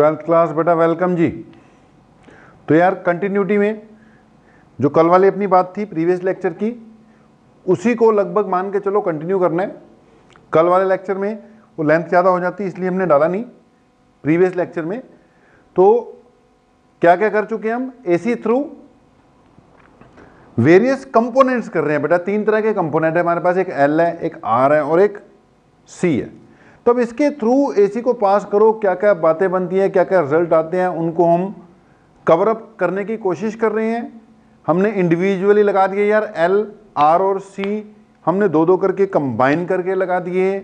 Twelfth class बेटा welcome जी। तो यार कंटिन्यूटी में जो कल वाली अपनी बात थी प्रीवियस लेक्चर की, उसी को लगभग मान के चलो कंटिन्यू करना है। कल वाले लेक्चर में वो लेंथ ज़्यादा हो जाती इसलिए हमने डाला नहीं प्रीवियस लेक्चर में। तो क्या क्या कर चुके हैं हम, एसी थ्रू वेरियस कंपोनेंट्स कर रहे हैं बेटा। तीन तरह के कंपोनेंट है हमारे पास, एक एल है, एक आर है और एक सी है। तो अब इसके थ्रू एसी को पास करो, क्या क्या बातें बनती हैं, क्या क्या रिजल्ट आते हैं, उनको हम कवर अप करने की कोशिश कर रहे हैं। हमने इंडिविजुअली लगा दिए यार, एल आर और सी हमने दो दो करके कंबाइन करके लगा दिए।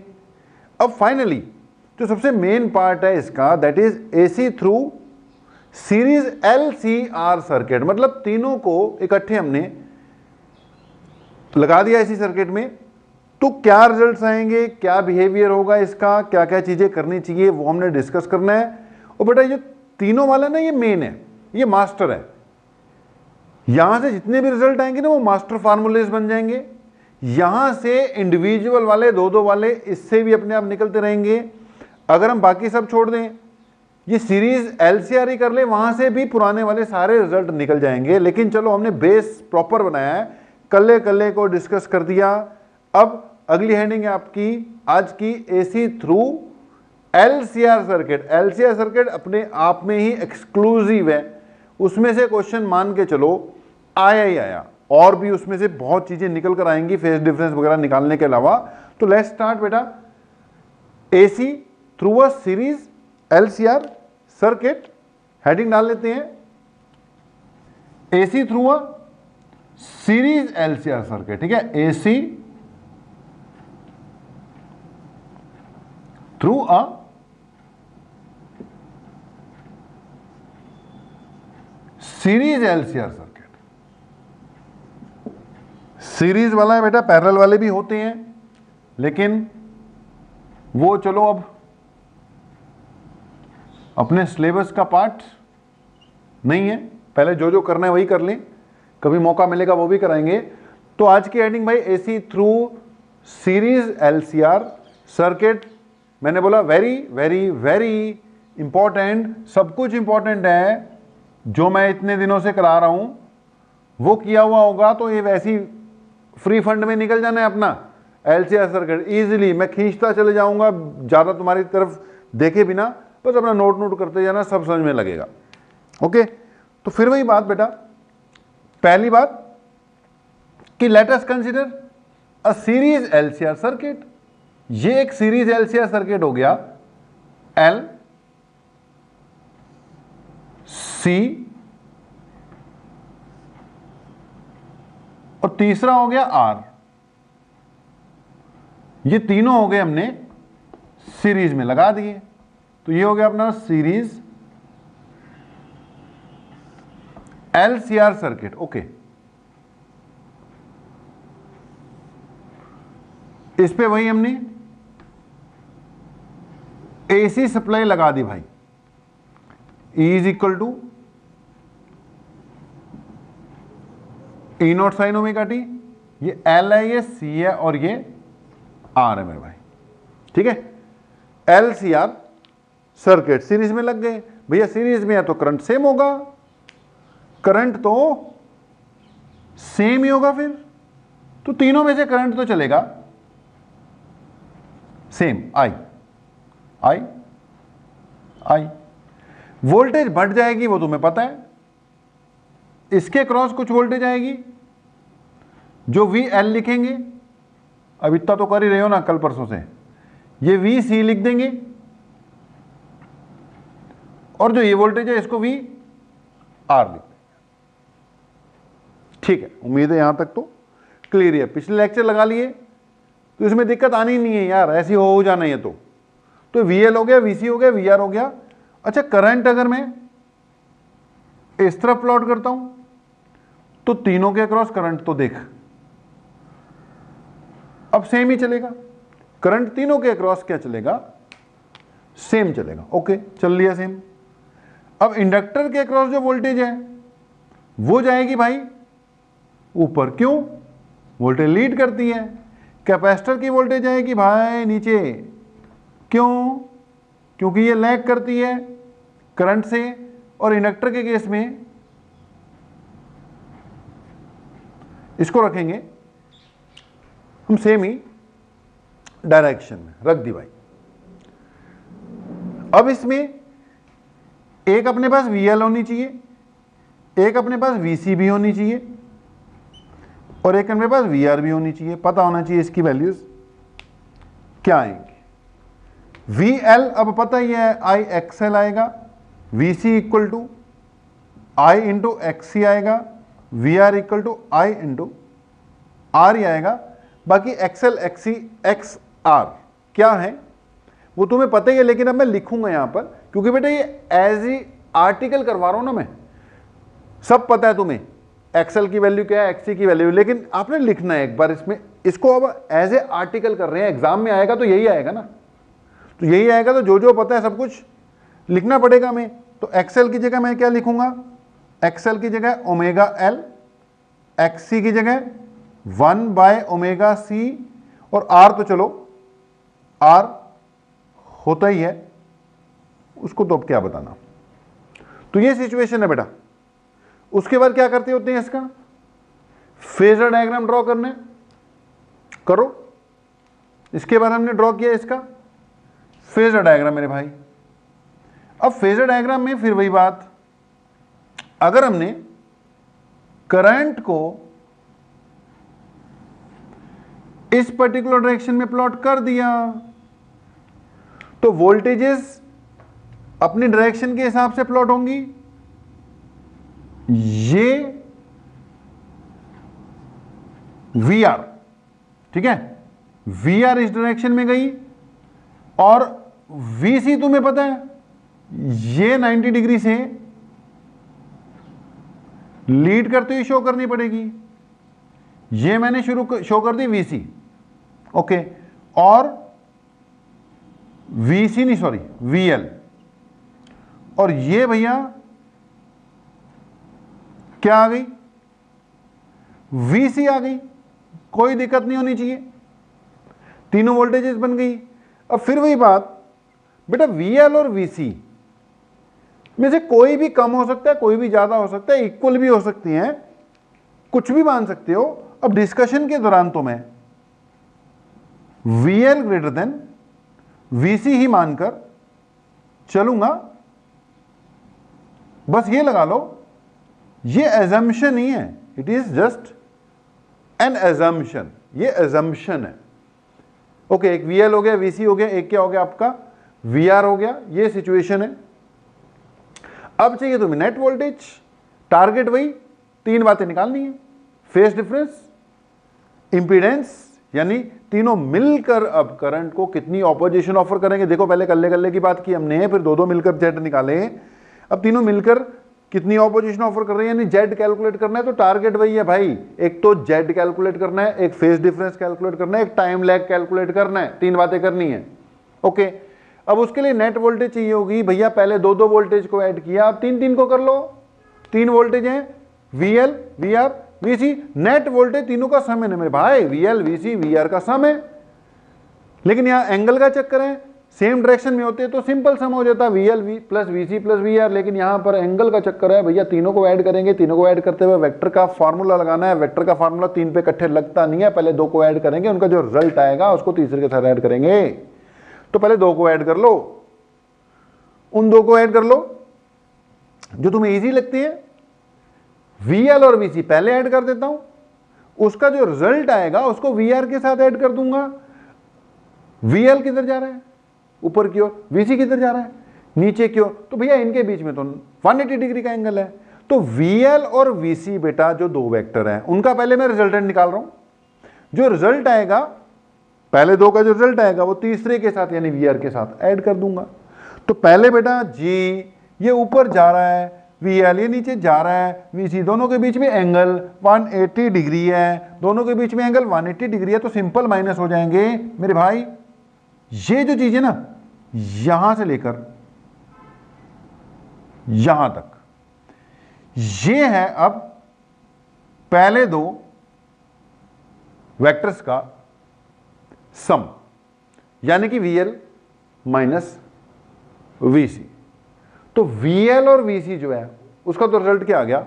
अब फाइनली जो सबसे मेन पार्ट है इसका, that is AC through series L C R circuit, मतलब तीनों को इकट्ठे हमने लगा दिया इसी सर्किट में। तो क्या रिजल्ट्स आएंगे, क्या बिहेवियर होगा इसका, क्या क्या चीजें करनी चाहिए, वो हमने डिस्कस करना है। और बेटा ये तीनों वाला ना, ये मेन है, ये मास्टर है। यहां से जितने भी रिजल्ट आएंगे ना वो मास्टर फार्मूलेज बन जाएंगे। यहां से इंडिविजुअल वाले दो दो वाले इससे भी अपने आप निकलते रहेंगे। अगर हम बाकी सब छोड़ दें, ये सीरीज एलसीआर ही कर ले, वहां से भी पुराने वाले सारे रिजल्ट निकल जाएंगे। लेकिन चलो हमने बेस प्रॉपर बनाया है, कल्ले कल्ले को डिस्कस कर दिया। अब अगली हेडिंग है आपकी आज की, AC through LCR circuit. LCR circuit अपने आप में ही एक्सक्लूसिव है, उसमें से क्वेश्चन मान के चलो आया ही आया, और भी उसमें से बहुत चीजें निकल कर आएंगी फेज डिफरेंस वगैरह निकालने के अलावा। तो लेट्स स्टार्ट बेटा, AC through a series LCR circuit. Heading डाल लेते हैं, AC through a series LCR circuit. ठीक है, AC through a series LCR circuit. Series वाला है बेटा, पैरेलल वाले भी होते हैं, लेकिन वो चलो अब अपने सिलेबस का पार्ट नहीं है। पहले जो जो करना है वही कर लें, कभी मौका मिलेगा वो भी कराएंगे। तो आज की हेडिंग भाई, AC through series LCR circuit. मैंने बोला वेरी वेरी वेरी इंपॉर्टेंट, सब कुछ इंपॉर्टेंट है। जो मैं इतने दिनों से करा रहा हूं वो किया हुआ होगा तो ये वैसी फ्री फंड में निकल जाना है अपना एलसीआर सर्किट इजीली। मैं खींचता चले जाऊंगा, ज्यादा तुम्हारी तरफ देखे बिना, बस अपना नोट नोट करते जाना, सब समझ में लगेगा। ओके, तो फिर वही बात बेटा, पहली बात कि let us consider a series LCR circuit. ये एक सीरीज एलसीआर सर्किट हो गया, एल सी, और तीसरा हो गया आर। ये तीनों हो गए हमने सीरीज में लगा दिए। तो ये हो गया अपना सीरीज एलसीआर सर्किट। ओके, इस पे वही हमने एसी सप्लाई लगा दी भाई, E is equal to E naught sine omega t. ये एल है, ये सी है और ये आर है मेरे भाई। ठीक है, L C R circuit series में लग गए भैया। सीरीज में है तो करंट सेम होगा, करंट तो सेम ही होगा फिर। तो तीनों में से करंट तो चलेगा सेम, आई आई आई। वोल्टेज बढ़ जाएगी वो तुम्हें पता है, इसके क्रॉस कुछ वोल्टेज आएगी जो वी एल लिखेंगे। अब इतना तो कर ही रहे हो ना कल परसों से, ये वी सी लिख देंगे, और जो ये वोल्टेज है इसको वी आर लिख देंगे। ठीक है, उम्मीद है यहां तक तो क्लियर है। पिछले लेक्चर लगा लिए तो इसमें दिक्कत आनी नहीं है यार, ऐसी हो जाना है। तो वी एल हो गया, वी सी हो गया, वी आर हो गया। अच्छा, करंट अगर मैं इस तरफ प्लॉट करता हूं तो तीनों के अक्रॉस करंट तो देख अब सेम ही चलेगा। करंट तीनों के अक्रॉस क्या चलेगा, सेम चलेगा। ओके, चल लिया सेम। अब इंडक्टर के अक्रॉस जो वोल्टेज है वो जाएगी भाई ऊपर, क्यों, वोल्टेज लीड करती है। कैपेसिटर की वोल्टेज आएगी भाई नीचे, क्यों, क्योंकि ये लैग करती है। करंट से, और इंडक्टर के केस में इसको रखेंगे हम सेम ही डायरेक्शन में, रख दी भाई। अब इसमें एक अपने पास VL होनी चाहिए, एक अपने पास VC भी होनी चाहिए, और एक अपने पास VR भी होनी चाहिए। पता होना चाहिए इसकी वैल्यूज क्या आएंगी। VL अब पता ही है IXL आएगा, VC equal to I into XC आएगा, VR equal to I into R ही आएगा। बाकी XL XC XR क्या है वो तुम्हें पता ही है, लेकिन अब मैं लिखूंगा यहां पर, क्योंकि बेटा ये एज ई आर्टिकल करवा रहा हूं ना मैं, सब पता है तुम्हें एक्सेल की वैल्यू क्या है, XC की वैल्यू, लेकिन आपने लिखना है एक बार इसमें, इसको अब एज ए आर्टिकल कर रहे हैं। एग्जाम में आएगा तो यही आएगा ना, तो यही आएगा, तो जो जो पता है सब कुछ लिखना पड़ेगा हमें। तो XL की जगह मैं क्या लिखूंगा, XL की जगह ओमेगा L, XC की जगह 1 बाय ओमेगा C, और R तो चलो R होता ही है, उसको तो अब क्या बताना। तो ये सिचुएशन है बेटा। उसके बाद क्या करते होते हैं, इसका फेजर डायग्राम ड्रॉ करना है, करो। इसके बाद हमने ड्रॉ किया इसका फेजर डायग्राम मेरे भाई। अब फेजर डायग्राम में फिर वही बात, अगर हमने करंट को इस पर्टिकुलर डायरेक्शन में प्लॉट कर दिया, तो वोल्टेजेस अपनी डायरेक्शन के हिसाब से प्लॉट होंगी। ये VR, ठीक है, VR इस डायरेक्शन में गई, और VC तुम्हें पता है ये 90 डिग्री से लीड करते हुए शो करनी पड़ेगी। ये मैंने शो कर दी VC, ओके, और VC नहीं सॉरी VL, और ये भैया क्या आ गई, VC आ गई। कोई दिक्कत नहीं होनी चाहिए, तीनों वोल्टेजेस बन गई। अब फिर वही बात बेटा, VL और VC में से कोई भी कम हो सकता है, कोई भी ज्यादा हो सकता है, इक्वल भी हो सकती हैं, कुछ भी मान सकते हो। अब डिस्कशन के दौरान तो मैं VL ग्रेटर देन VC ही मानकर चलूंगा। बस ये लगा लो, ये एजम्पशन ही है, it is just an assumption, ये एजम्पशन है। ओके, एक VL हो गया, VC हो गया, एक क्या हो गया आपका VR हो गया, ये सिचुएशन है। अब चाहिए तुम्हें नेट वोल्टेज, टारगेट वही, तीन बातें निकालनी है, फेज डिफरेंस, इंपीडेंस, यानी तीनों मिलकर अब करंट को कितनी ऑपोजिशन ऑफर करेंगे। देखो पहले कल्ले कल्ले की बात की हमने, फिर दो दो मिलकर जेड निकाले, अब तीनों मिलकर कितनी ऑपोजिशन ऑफर कर रही है, यानी जेड कैलकुलेट करना है। तो टारगेट वही है भाई, एक तो जेड कैलकुलेट करना है, एक फेज डिफरेंस कैलकुलेट करना है, एक टाइम लैग कैलकुलेट करना है, तीन बातें करनी है। ओके, अब उसके लिए नेट वोल्टेज चाहिए होगी भैया, पहले दो दो वोल्टेज को ऐड किया, अब तीन तीन को कर लो, तीन वोल्टेज हैं VL VR VC, net voltage तीनों का सम है ना मेरे भाई, VL VC VR का सम है। लेकिन यहां एंगल का चक्कर है, सेम डायरेक्शन में होते तो सिंपल सम हो जाता VL plus VC plus VR, लेकिन यहां पर एंगल का चक्कर है भैया, तीनों को ऐड करेंगे, तीनों को ऐड करते हुए वेक्टर का फार्मूला लगाना है। वेक्टर का फार्मूला तीन पे इकट्ठे लगता नहीं है, पहले दो को ऐड करेंगे, उनका जो रिजल्ट आएगा उसको तीसरे के साथ ऐड करेंगे। तो पहले दो को ऐड कर लो, उन दो को ऐड कर लो जो तुम्हें इजी लगती है। VL और VC पहले ऐड कर देता हूं, उसका जो रिजल्ट आएगा उसको VR के साथ ऐड कर दूंगा। VL किधर जा रहा है, ऊपर की ओर, VC किधर जा रहा है, नीचे की ओर, तो भैया इनके बीच में तो 180 डिग्री का एंगल है। तो VL और VC बेटा जो दो वेक्टर हैं, उनका पहले मैं रिजल्टेंट निकाल रहा हूं। जो रिजल्ट आएगा, पहले दो का जो रिजल्ट आएगा वो तीसरे के साथ यानी VR के साथ ऐड कर दूंगा। तो पहले बेटा G ये ऊपर जा रहा है, VL ये नीचे जा रहा है, VC दोनों के बीच में एंगल 180 डिग्री है, दोनों के बीच में एंगल 180 डिग्री है, तो सिंपल माइनस हो जाएंगे मेरे भाई। ये जो चीज है ना, यहां से लेकर यहां तक, ये है अब पहले दो वेक्टर्स का सम, यानी कि VL माइनस VC। तो VL और VC जो है उसका तो रिजल्ट क्या आ गया,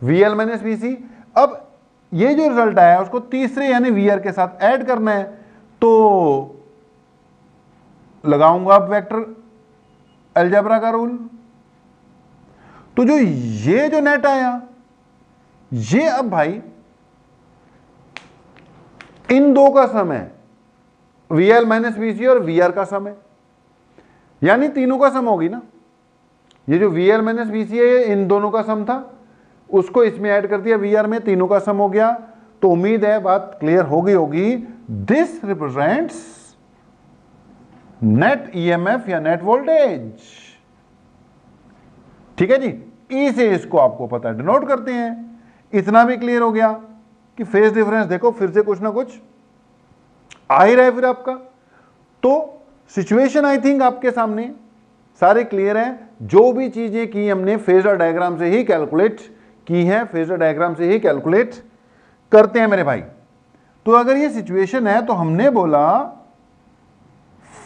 VL माइनस VC। अब ये जो रिजल्ट आया है उसको तीसरे यानी VR के साथ ऐड करना है, तो लगाऊंगा अब वेक्टर अलजेब्रा का रूल। तो जो ये जो नेट आया ये अब भाई इन दो का सम है, VL माइनस VC और VR का सम है, यानी तीनों का सम होगी ना। ये जो VL माइनस VC है ये इन दोनों का सम था, उसको इसमें ऐड कर दिया VR में, तीनों का सम हो गया। तो उम्मीद है बात क्लियर हो गई होगी। दिस रिप्रेजेंट्स नेट EMF या नेट वोल्टेज। ठीक है जी, ई से इसको आपको पता है डिनोट करते हैं। इतना भी क्लियर हो गया कि फेज डिफरेंस देखो फिर से कुछ ना कुछ आ ही रहा है फिर आपका। तो सिचुएशन आई थिंक आपके सामने सारे क्लियर है। जो भी चीजें की हमने फेजर डायग्राम से ही कैलकुलेट की है, फेजर डायग्राम से ही कैलकुलेट करते हैं मेरे भाई। तो अगर ये सिचुएशन है तो हमने बोला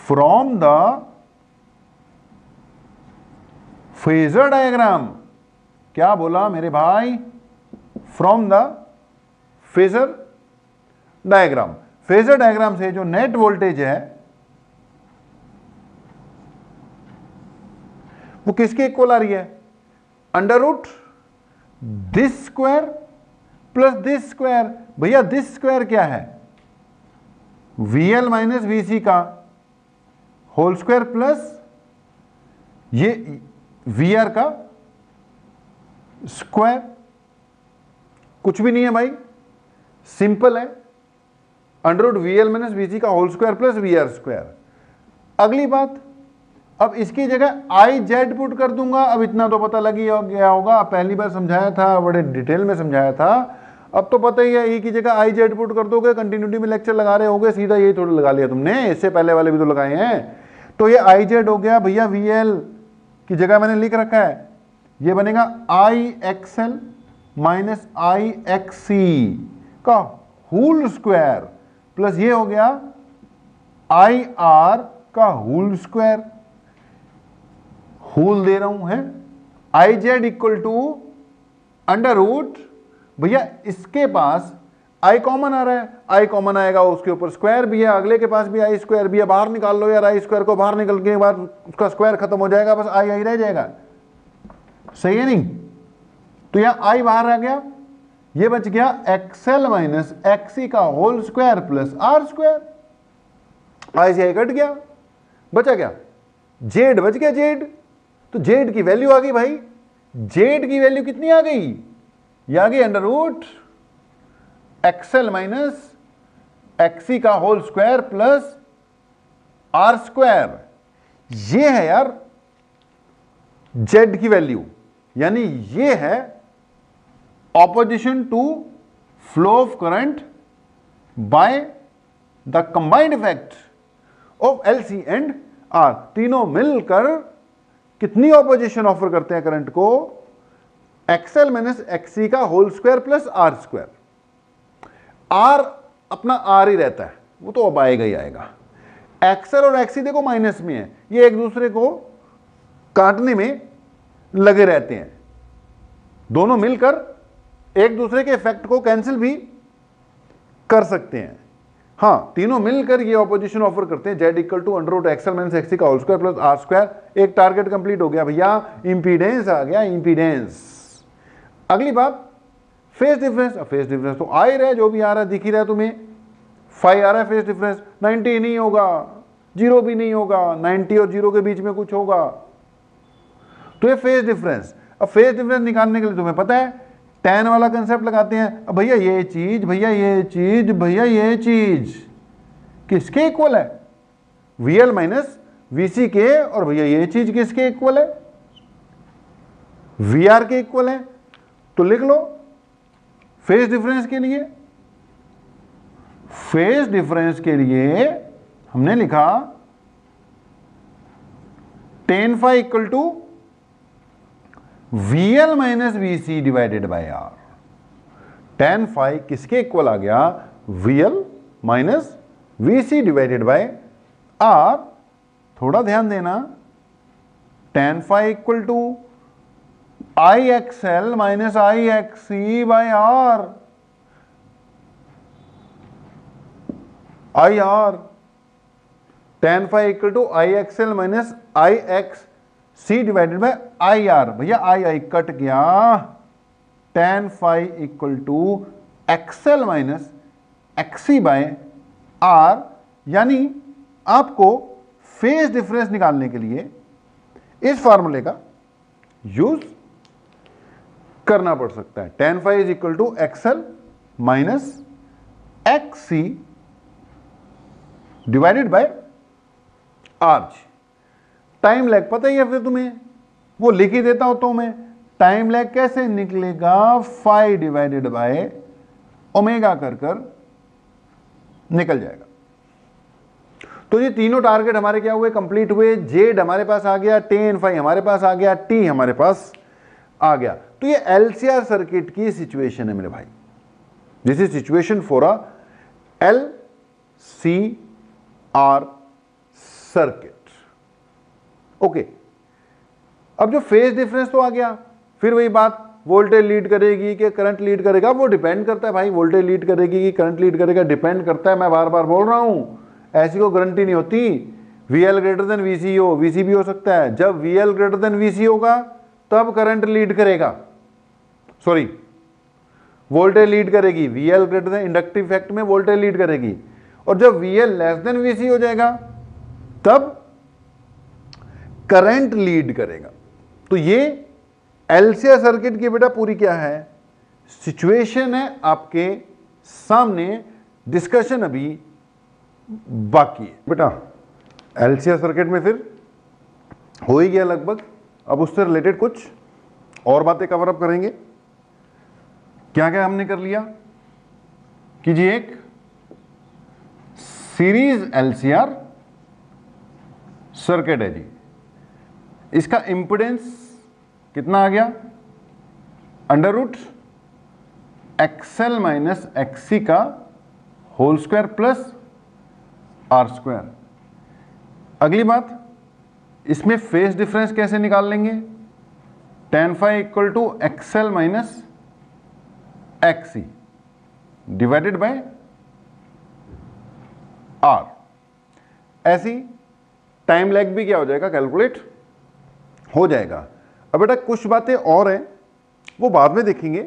फ्रॉम द फेजर डायग्राम, क्या बोला मेरे भाई, from the phasor diagram. Phasor diagram से जो नेट वोल्टेज है वो किसके इक्वल आ रही है, under root this square plus this square. भैया दिस स्क्वायर क्या है, VL माइनस VC का होल स्क्वायर प्लस ये VR का स्क्वायर। कुछ भी नहीं है भाई, सिंपल है, under root VL minus VC का whole square plus VR square. अगली बात, अब इसकी जगह IZ पुट कर दूंगा। अब इतना तो पता लग ही गया होगा, पहली बार समझाया था, बड़े डिटेल में समझाया था, अब तो पता ही है। ई की जगह IZ पुट कर दोगे, कंटिन्यूटी में लेक्चर लगा रहे होगे, सीधा यही थोड़ा लगा लिया तुमने, इससे पहले वाले भी तो लगाए हैं। तो ये IZ हो गया भैया, VL की जगह मैंने लिख रखा है, ये बनेगा IXL माइनस IXC का होल स्क्वायर प्लस ये हो गया IR का होल स्क्वायर। होल दे रहा हूं है, IZ equal to under root, भैया इसके पास I कॉमन आ रहा है, I कॉमन आएगा, उसके ऊपर स्क्वायर भी है, अगले के पास भी I स्क्वायर भी है, बाहर निकाल लो यार I स्क्वायर को, बाहर निकल के बाद उसका स्क्वायर खत्म हो जाएगा, बस I रह जाएगा। सही है नहीं, तो यहां I बाहर आ गया, ये बच गया XL माइनस XC का whole square plus R square. I से I कट गया, बचा क्या, Z बच गया, Z। तो Z की वैल्यू आ गई भाई, Z की वैल्यू कितनी आ गई, ये आ गई under root XL minus XC का whole square plus R square. ये है यार Z की वैल्यू, यानी ये है opposition to flow of current by the combined effect of LC and R। तीनों मिलकर कितनी ऑपोजिशन ऑफर करते हैं करंट को, XL माइनस XC का whole square plus R square. R अपना R ही रहता है, वो तो अब आएगा ही आएगा। XL और XC देखो माइनस में है, ये एक दूसरे को काटने में लगे रहते हैं, दोनों मिलकर एक दूसरे के इफेक्ट को कैंसिल भी कर सकते हैं। हाँ, तीनों मिलकर ये ऑपोजिशन ऑफर करते हैं, Z equal to under root XL minus XC का whole square plus R square. एक टारगेट कंप्लीट हो गया भैया, इंपीडेंस आ गया, इंपीडेंस। अगली बात फेज डिफरेंस। फेज डिफरेंस तो आ ही रहा है, जो भी आ रहा है दिख ही रहा है तुम्हें, 5 आ रहा है फेज डिफरेंस, 90 नहीं होगा, 0 भी नहीं होगा, 90 और 0 के बीच में कुछ होगा, तो ये फेज डिफरेंस। अब फेज डिफरेंस निकालने के लिए तुम्हें पता है tan वाला कंसेप्ट लगाते हैं। अब भैया ये चीज, भैया ये चीज, भैया ये चीज किसके इक्वल है, VL माइनस VC के, और भैया ये चीज किसके इक्वल है, VR के इक्वल है। तो लिख लो फेज डिफरेंस के लिए, फेज डिफरेंस के लिए हमने लिखा tan phi equal to VL minus VC divided by R। tan phi किसके इक्वल आ गया, VL minus VC divided by R। थोड़ा ध्यान देना, tan phi equal to I XL minus I XC by R, I R, tan phi equal to I XL minus I X C divided by I R. भैया I I cut गया, tan phi equal to XL minus XC by R, यानी आपको phase difference निकालने के लिए इस फार्मूले का यूज करना पड़ सकता है। tan phi is equal to XL minus XC divided by R. Time lag पता ही है फिर तुम्हें, वो लिख ही देता हूं तो मैं। टाइम लैग कैसे निकलेगा, फाई डिवाइडेड बाय ओमेगा कर निकल जाएगा। तो ये तीनों टारगेट हमारे क्या हुए, कंप्लीट हुए। जेड हमारे पास आ गया, tan phi हमारे पास आ गया, टी हमारे पास आ गया। तो ये एलसीआर सर्किट की सिचुएशन है मेरे भाई। This is situation for a LCR circuit. Okay, अब जो फेज डिफरेंस तो आ गया, फिर वही बात, वोल्टेज लीड करेगी कि करंट लीड करेगा, वो डिपेंड करता है भाई। वोल्टेज लीड करेगी कि करंट लीड करेगा, डिपेंड करता है। मैं बार बार बोल रहा हूं, ऐसी कोई गारंटी नहीं होती। VL ग्रेटर देन VC हो, VC भी हो सकता है। जब VL ग्रेटर देन VC होगा तब करंट लीड करेगा, सॉरी वोल्टेज लीड करेगी। VL greater than, inductive effect में वोल्टेज लीड करेगी। और जब VL लेस देन VC हो जाएगा तब करंट लीड करेगा। तो ये एलसीआर सर्किट की बेटा पूरी क्या है, सिचुएशन है आपके सामने। डिस्कशन अभी बाकी है बेटा। एलसीआर सर्किट में फिर हो ही गया लगभग। अब उससे रिलेटेड कुछ और बातें कवर अप करेंगे। क्या क्या हमने कर लिया कि जी, एक सीरीज एलसीआर सर्किट है जी, इसका इंपेडेंस कितना आ गया, under root XL minus XC का whole square plus R square. अगली बात, इसमें फेज डिफरेंस कैसे निकाल लेंगे, tan phi equal to XL minus XC divided by R. ऐसी टाइम लैग भी क्या हो जाएगा, कैलकुलेट हो जाएगा। अब बेटा कुछ बातें और हैं, वो बाद में देखेंगे।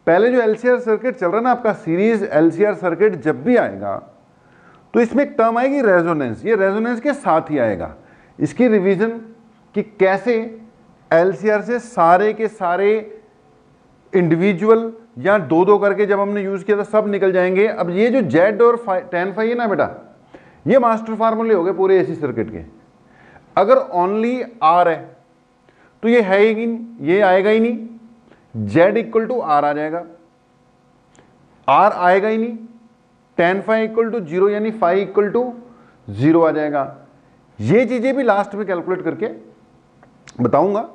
पहले जो एलसीआर सर्किट चल रहा है ना आपका, सीरीज एलसीआर सर्किट, जब भी आएगा तो इसमें एक टर्म आएगी रेजोनेंस। ये रेजोनेंस के साथ ही आएगा। इसकी रिवीजन कि कैसे एलसीआर से सारे के सारे इंडिविजुअल या दो दो करके जब हमने यूज किया था सब निकल जाएंगे। अब ये जो जेड और tan phi है ना बेटा, ये मास्टर फार्मूले हो गए पूरे एसी सर्किट के। अगर ओनली आर है तो ये है ही नहीं, ये आएगा ही नहीं। जेड इक्वल टू आर आ जाएगा, आर आएगा ही नहीं। tan phi इक्वल टू 0 यानी phi इक्वल टू 0 आ जाएगा। ये चीजें भी लास्ट में कैलकुलेट करके बताऊंगा।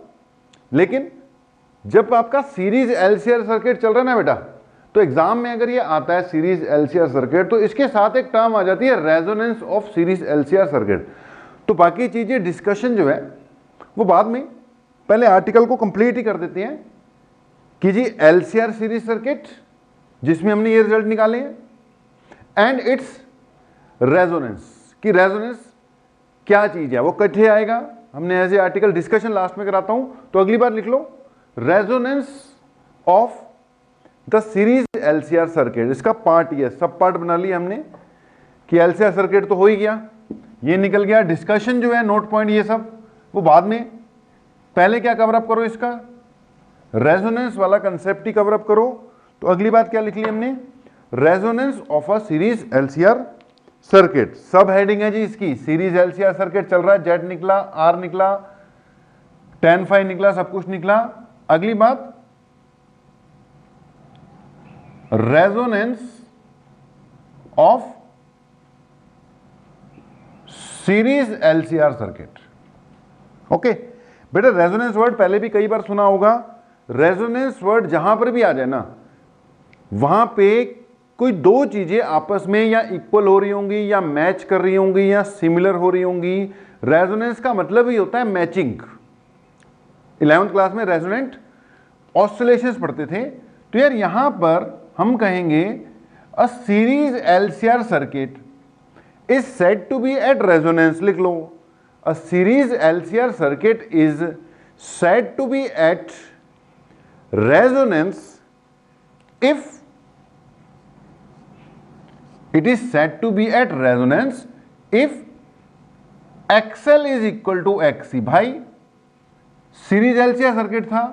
लेकिन जब आपका सीरीज एलसीआर सर्किट चल रहा है ना बेटा, तो एग्जाम में अगर ये आता है सीरीज एलसीआर सर्किट, तो इसके साथ एक टर्म आ जाती है resonance of series LCR circuit. तो बाकी चीजें डिस्कशन जो है वो बाद में, पहले आर्टिकल को कंप्लीट ही कर देते हैं कि जी एलसीआर सीरीज सर्किट जिसमें हमने ये रिजल्ट निकाले हैं एंड इट्स रेजोनेंस, की रेजोनेंस क्या चीज है, वो कट्ठे आएगा। हमने as a article discussion last में कराता हूं, तो अगली बार लिख लो resonance of the series LCR circuit. इसका पार्ट ये सब पार्ट बना लिया हमने कि एलसीआर सर्किट तो हो ही गया, ये निकल गया। डिस्कशन जो है, नोट पॉइंट, ये सब वो बाद में। पहले क्या कवर अप करो, इसका रेजोनेंस वाला कंसेप्ट ही कवर अप करो। तो अगली बात क्या लिख ली हमने, resonance of a series LCR circuit. सब हेडिंग है जी इसकी, सीरीज एलसीआर सर्किट चल रहा है, जेड निकला, आर निकला, tan phi निकला, सब कुछ निकला। अगली बात, resonance of series LCR circuit. Okay बेटा, रेजोनेंस वर्ड पहले भी कई बार सुना होगा। रेजोनेंस वर्ड जहां पर भी आ जाए ना, वहां पे कोई दो चीजें आपस में या इक्वल हो रही होंगी या मैच कर रही होंगी या सिमिलर हो रही होंगी। रेजोनेंस का मतलब ही होता है मैचिंग। 11th क्लास में रेजोनेंट ऑसिलेशंस पढ़ते थे। तो यार यहां पर हम कहेंगे a series LCR circuit is said to be at resonance, लिख लो, a series LCR circuit is said to be at resonance if it is said to be at resonance if XL is equal to XC। भाई series LCR circuit था,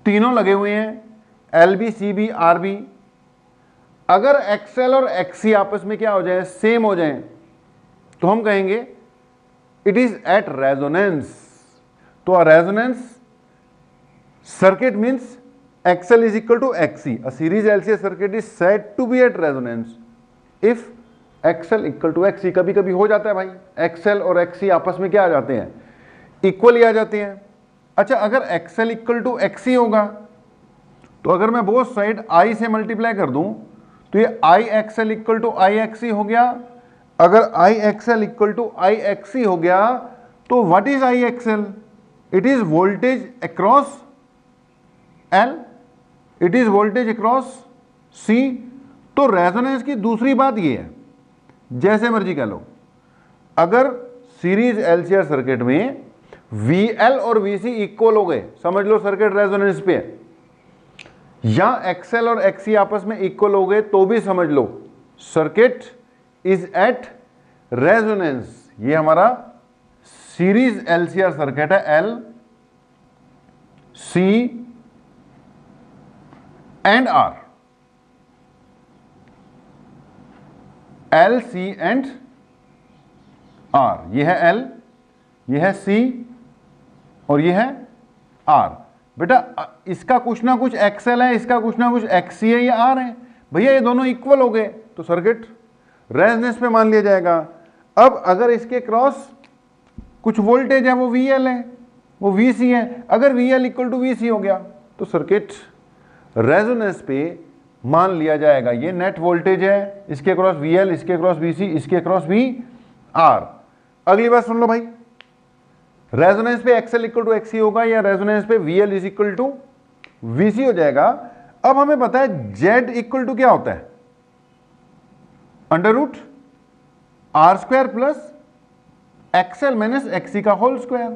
तीनों लगे हुए हैं LB CB RB, अगर XL और XC आपस में क्या हो जाए, सेम हो जाए, तो हम कहेंगे इट इज एट रेजोनेंस। तो resonance circuit means XL is equal to XC. A series LCR circuit is said to be at resonance if XL equal to XC। कभी कभी हो जाता है भाई, XL और XC आपस में क्या आ जाते हैं, इक्वली आ जाते हैं। अच्छा, अगर XL equal to XC होगा तो अगर मैं बोथ साइड I से मल्टीप्लाई कर दूं तो ये IXL equal to IXC हो गया। अगर IXL equal to IXC हो गया तो what is IXL? It is voltage across L, it is voltage across C। तो रेजोनेंस की दूसरी बात ये है, जैसे मर्जी कह लो, अगर सीरीज एलसीआर सर्किट में VL और VC इक्वल हो गए, समझ लो सर्किट रेजोनेंस पे है, या XL और XC आपस में इक्वल हो गए तो भी समझ लो सर्किट इज एट रेजोनेंस। ये हमारा सीरीज एलसीआर सर्किट है, L C and R, L C and R। ये है L, ये है C और ये है R। बेटा इसका कुछ ना कुछ XL है, इसका कुछ ना कुछ XC है, ये R है। भैया ये दोनों इक्वल हो गए तो सर्किट रेजोनेंस पे मान लिया जाएगा। अब अगर इसके क्रॉस कुछ वोल्टेज है, वो VL है, वो VC है, अगर VL इक्वल टू VC हो गया तो सर्किट रेजोनेंस पे मान लिया जाएगा। ये नेट वोल्टेज है, इसके क्रॉस VL, इसके क्रॉस VC, इसके क्रॉस VR। अगली बात सुन लो भाई, रेजोनेंस पे XL इक्वल टू XC होगा या रेजोनेंस पे VL is equal to VC हो जाएगा। अब हमें पता है Z इक्वल टू क्या होता है, under root R square plus XL minus XC का होल स्क्वायर।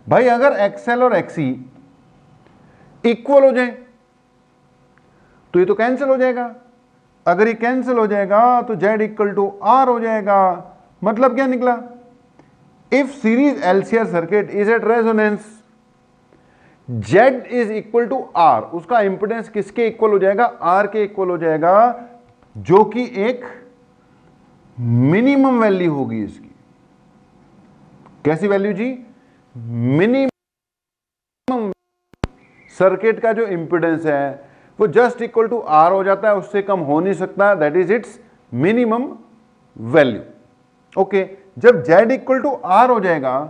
भाई अगर XL और XC इक्वल हो जाए तो ये तो कैंसिल हो जाएगा, अगर ये कैंसिल हो जाएगा तो Z इक्वल टू R हो जाएगा। मतलब क्या निकला, if series LCR circuit is at resonance Z is equal to R, उसका इंपेडेंस किसके इक्वल हो जाएगा, R के इक्वल हो जाएगा, जो कि एक मिनिमम वैल्यू होगी इसकी। कैसी वैल्यू जी, मिनिमम। सर्किट का जो इंपेडेंस है वो जस्ट इक्वल टू R हो जाता है, उससे कम हो नहीं सकता, that is it's minimum value. Okay, जब Z इक्वल टू R हो जाएगा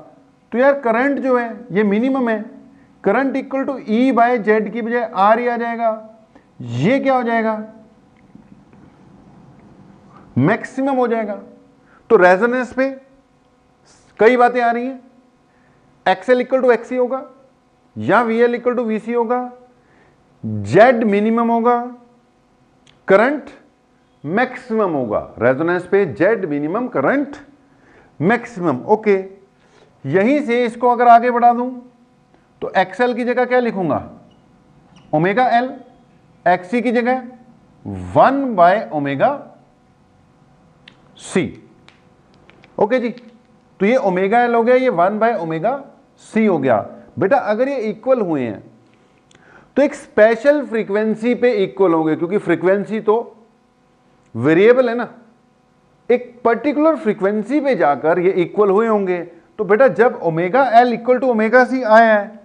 तो यार करंट जो है ये मिनिमम है, current equal to E by Z की बजाय R ही आ जाएगा। ये क्या हो जाएगा, मैक्सिमम हो जाएगा। तो रेजोनेंस पे कई बातें आ रही हैं, XL इक्वल टू XC होगा या VL इक्वल टू VC होगा, Z मिनिमम होगा, करंट मैक्सिमम होगा। रेजोनेंस पे Z minimum, current maximum. Okay, यहीं से इसको अगर आगे बढ़ा दूं तो XL की जगह क्या लिखूंगा, ओमेगा L, XC की जगह 1 बाय ओमेगा C। ओके जी, तो ये ओमेगा L हो गया, ये 1 बाय ओमेगा C हो गया। बेटा अगर ये इक्वल हुए हैं तो एक स्पेशल फ्रीक्वेंसी पे इक्वल होंगे, क्योंकि फ्रीक्वेंसी तो वेरिएबल है ना, एक पर्टिकुलर फ्रीक्वेंसी पे जाकर ये इक्वल हुए होंगे। तो बेटा जब omega L equal to omega C आया है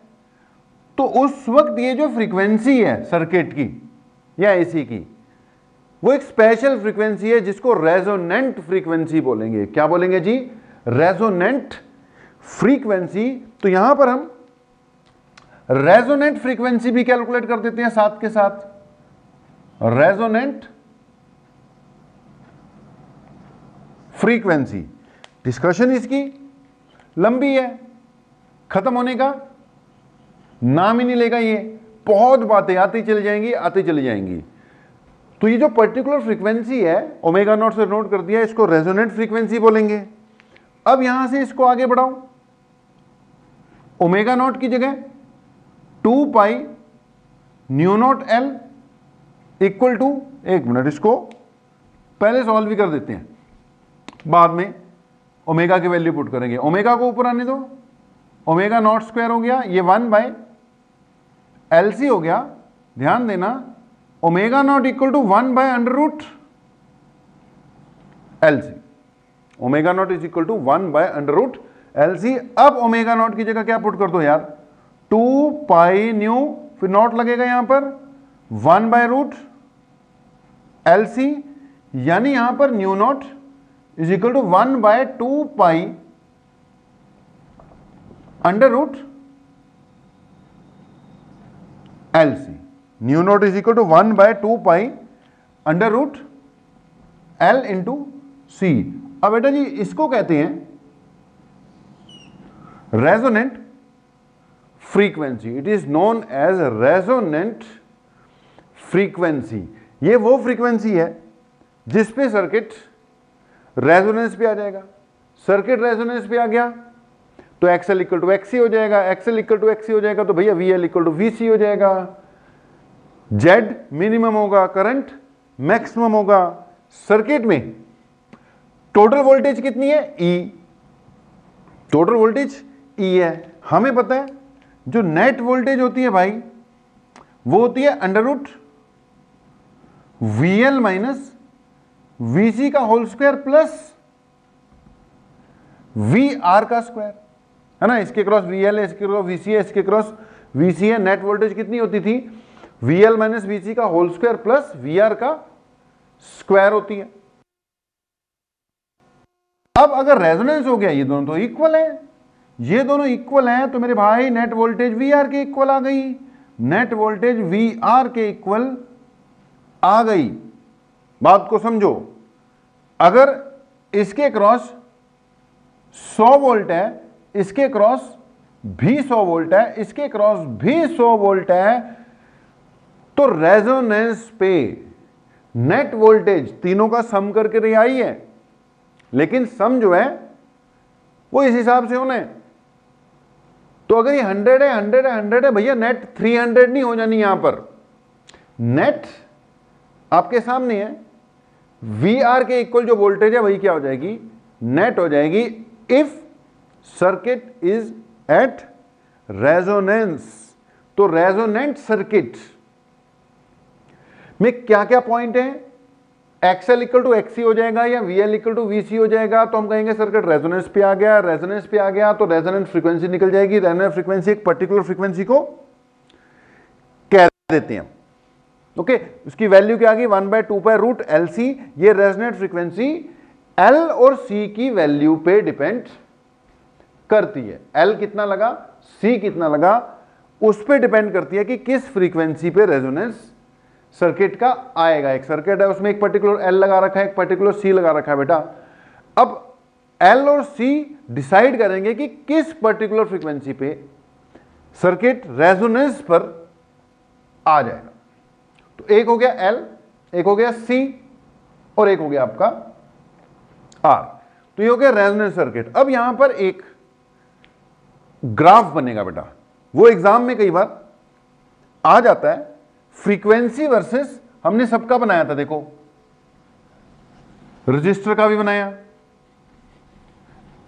तो उस वक्त ये जो फ्रीक्वेंसी है सर्किट की या एसी की, वो एक स्पेशल फ्रीक्वेंसी है जिसको रेजोनेंट फ्रीक्वेंसी बोलेंगे। क्या बोलेंगे जी, रेजोनेंट फ्रीक्वेंसी। तो यहां पर हम रेजोनेंट फ्रीक्वेंसी भी कैलकुलेट कर देते हैं साथ के साथ। रेजोनेंट फ्रीक्वेंसी, डिस्कशन इसकी लंबी है, खत्म होने का नाम ही नहीं लेगा ये, बहुत बातें आती चली जाएंगी, आती चली जाएंगी। तो ये जो पर्टिकुलर फ्रीक्वेंसी है ओमेगा नॉट से नोट कर दिया, इसको रेजोनेंट फ्रीक्वेंसी बोलेंगे। अब यहां से इसको आगे बढ़ाओ, ओमेगा नॉट की जगह 2 pi nu naught L equal to, एक मिनट इसको पहले सॉल्व भी कर देते हैं, बाद में ओमेगा की वैल्यू पुट करेंगे। ओमेगा को ऊपर आने दो, ओमेगा नॉट स्क्वायर हो गया, ये 1 बाय एल सी हो गया। ध्यान देना omega naught equal to 1 by under root L C, omega naught is equal to 1 by under root L C. अब ओमेगा नॉट की जगह क्या पुट कर दो यार, 2 पाई न्यू, फिर नॉट लगेगा यहां पर 1 बाय रूट एल सी, यानी यहां पर nu nought is equal to 1 by 2 pi under root L C. Nu nought is equal to 1 by 2 pi under root L into C. अब बेटा जी इसको कहते हैं resonant frequency, it is known as resonant frequency. ये वो frequency है जिस पे सर्किट रेजोनेंस पे आ जाएगा। सर्किट रेजोनेंस पे आ गया तो एक्सएल इक्वल टू एक्सी हो जाएगा, एक्सएल इक्वल टू एक्सी हो जाएगा तो भैया वीएल इक्वल टू वीसी हो जाएगा। जेड मिनिमम होगा, करंट मैक्सिमम होगा। सर्किट में टोटल वोल्टेज कितनी है, ई, टोटल वोल्टेज ई है। हमें पता है जो नेट वोल्टेज होती है भाई वो होती है under root VL minus VC का whole square plus V R का स्क्वायर, है ना। इसके क्रॉस वीएल है, इसके क्रॉस वीसी है, इसके क्रॉस वीसी है। नेट वोल्टेज कितनी होती थी, वीएल माइनस वीसी का होल स्क्वायर प्लस वीआर का स्क्वायर होती है। अब अगर रेजोनेंस हो गया, ये दोनों तो इक्वल है, ये दोनों इक्वल हैं, तो मेरे भाई नेट वोल्टेज वीआर के इक्वल आ गई, नेट वोल्टेज वीआर के इक्वल आ गई। बात को समझो, अगर इसके क्रॉस 100 वोल्ट है, इसके क्रॉस भी 100 वोल्ट है, इसके क्रॉस भी 100 वोल्ट है, तो रेजोनेंस पे नेट वोल्टेज तीनों का सम करके आई है, लेकिन सम जो है वो इस हिसाब से होना है। तो अगर ये 100 है, 100 है, 100 है, भैया नेट 300 नहीं हो जानी। यहां पर नेट आपके सामने है, वी आर के इक्वल जो वोल्टेज है वही क्या हो जाएगी, नेट हो जाएगी, if circuit is at resonance. तो रेजोनेंट सर्किट में क्या क्या पॉइंट है, एक्सएल इक्वल टू एक्सी हो जाएगा या वीएल इक्वल टू वीसी हो जाएगा, तो हम कहेंगे सर्किट रेजोनेंस पे आ गया। रेजोनेंस पे आ गया तो रेजोनेंट फ्रीक्वेंसी निकल जाएगी। रेजोनेंट फ्रीक्वेंसी एक पर्टिकुलर फ्रीक्वेंसी को कह देते हैं, ओके। उसकी वैल्यू क्या आ गई, 1 by 2 pi root L C. ये रेजोनेंट फ्रीक्वेंसी एल और सी की वैल्यू पे डिपेंड करती है। एल कितना लगा, सी कितना लगा, उस पर डिपेंड करती है कि किस फ्रीक्वेंसी पे रेजोनेंस सर्किट का आएगा। एक सर्किट है उसमें एक पर्टिकुलर एल लगा रखा है, एक पर्टिकुलर सी लगा रखा है बेटा। अब एल और सी डिसाइड करेंगे कि किस पर्टिकुलर फ्रीक्वेंसी पे सर्किट रेजोनेंस पर आ जाएगा। तो एक हो गया एल, एक हो गया सी और एक हो गया आपका आर। तो ये हो गया रेजोनेंस सर्किट। अब यहां पर एक ग्राफ बनेगा बेटा, वो एग्जाम में कई बार आ जाता है। फ्रीक्वेंसी वर्सेस हमने सबका बनाया था, देखो रजिस्टर का भी बनाया,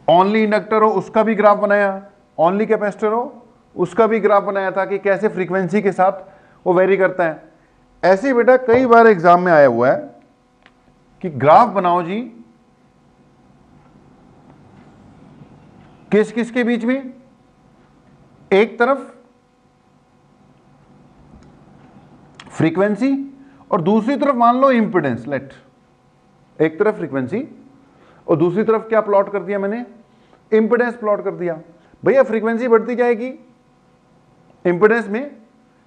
ओनली इंडक्टर हो उसका भी ग्राफ बनाया, ओनली कैपेसिटर हो उसका भी ग्राफ बनाया था कि कैसे फ्रीक्वेंसी के साथ वो वेरी करता है। ऐसे बेटा कई बार एग्जाम में आया हुआ है कि ग्राफ बनाओ जी किस किस के बीच में, एक तरफ फ्रीक्वेंसी और दूसरी तरफ मान लो इंपेडेंस। लेट एक तरफ फ्रीक्वेंसी और दूसरी तरफ क्या प्लॉट कर दिया मैंने, इंपेडेंस प्लॉट कर दिया। भैया फ्रीक्वेंसी बढ़ती जाएगी, इंपेडेंस में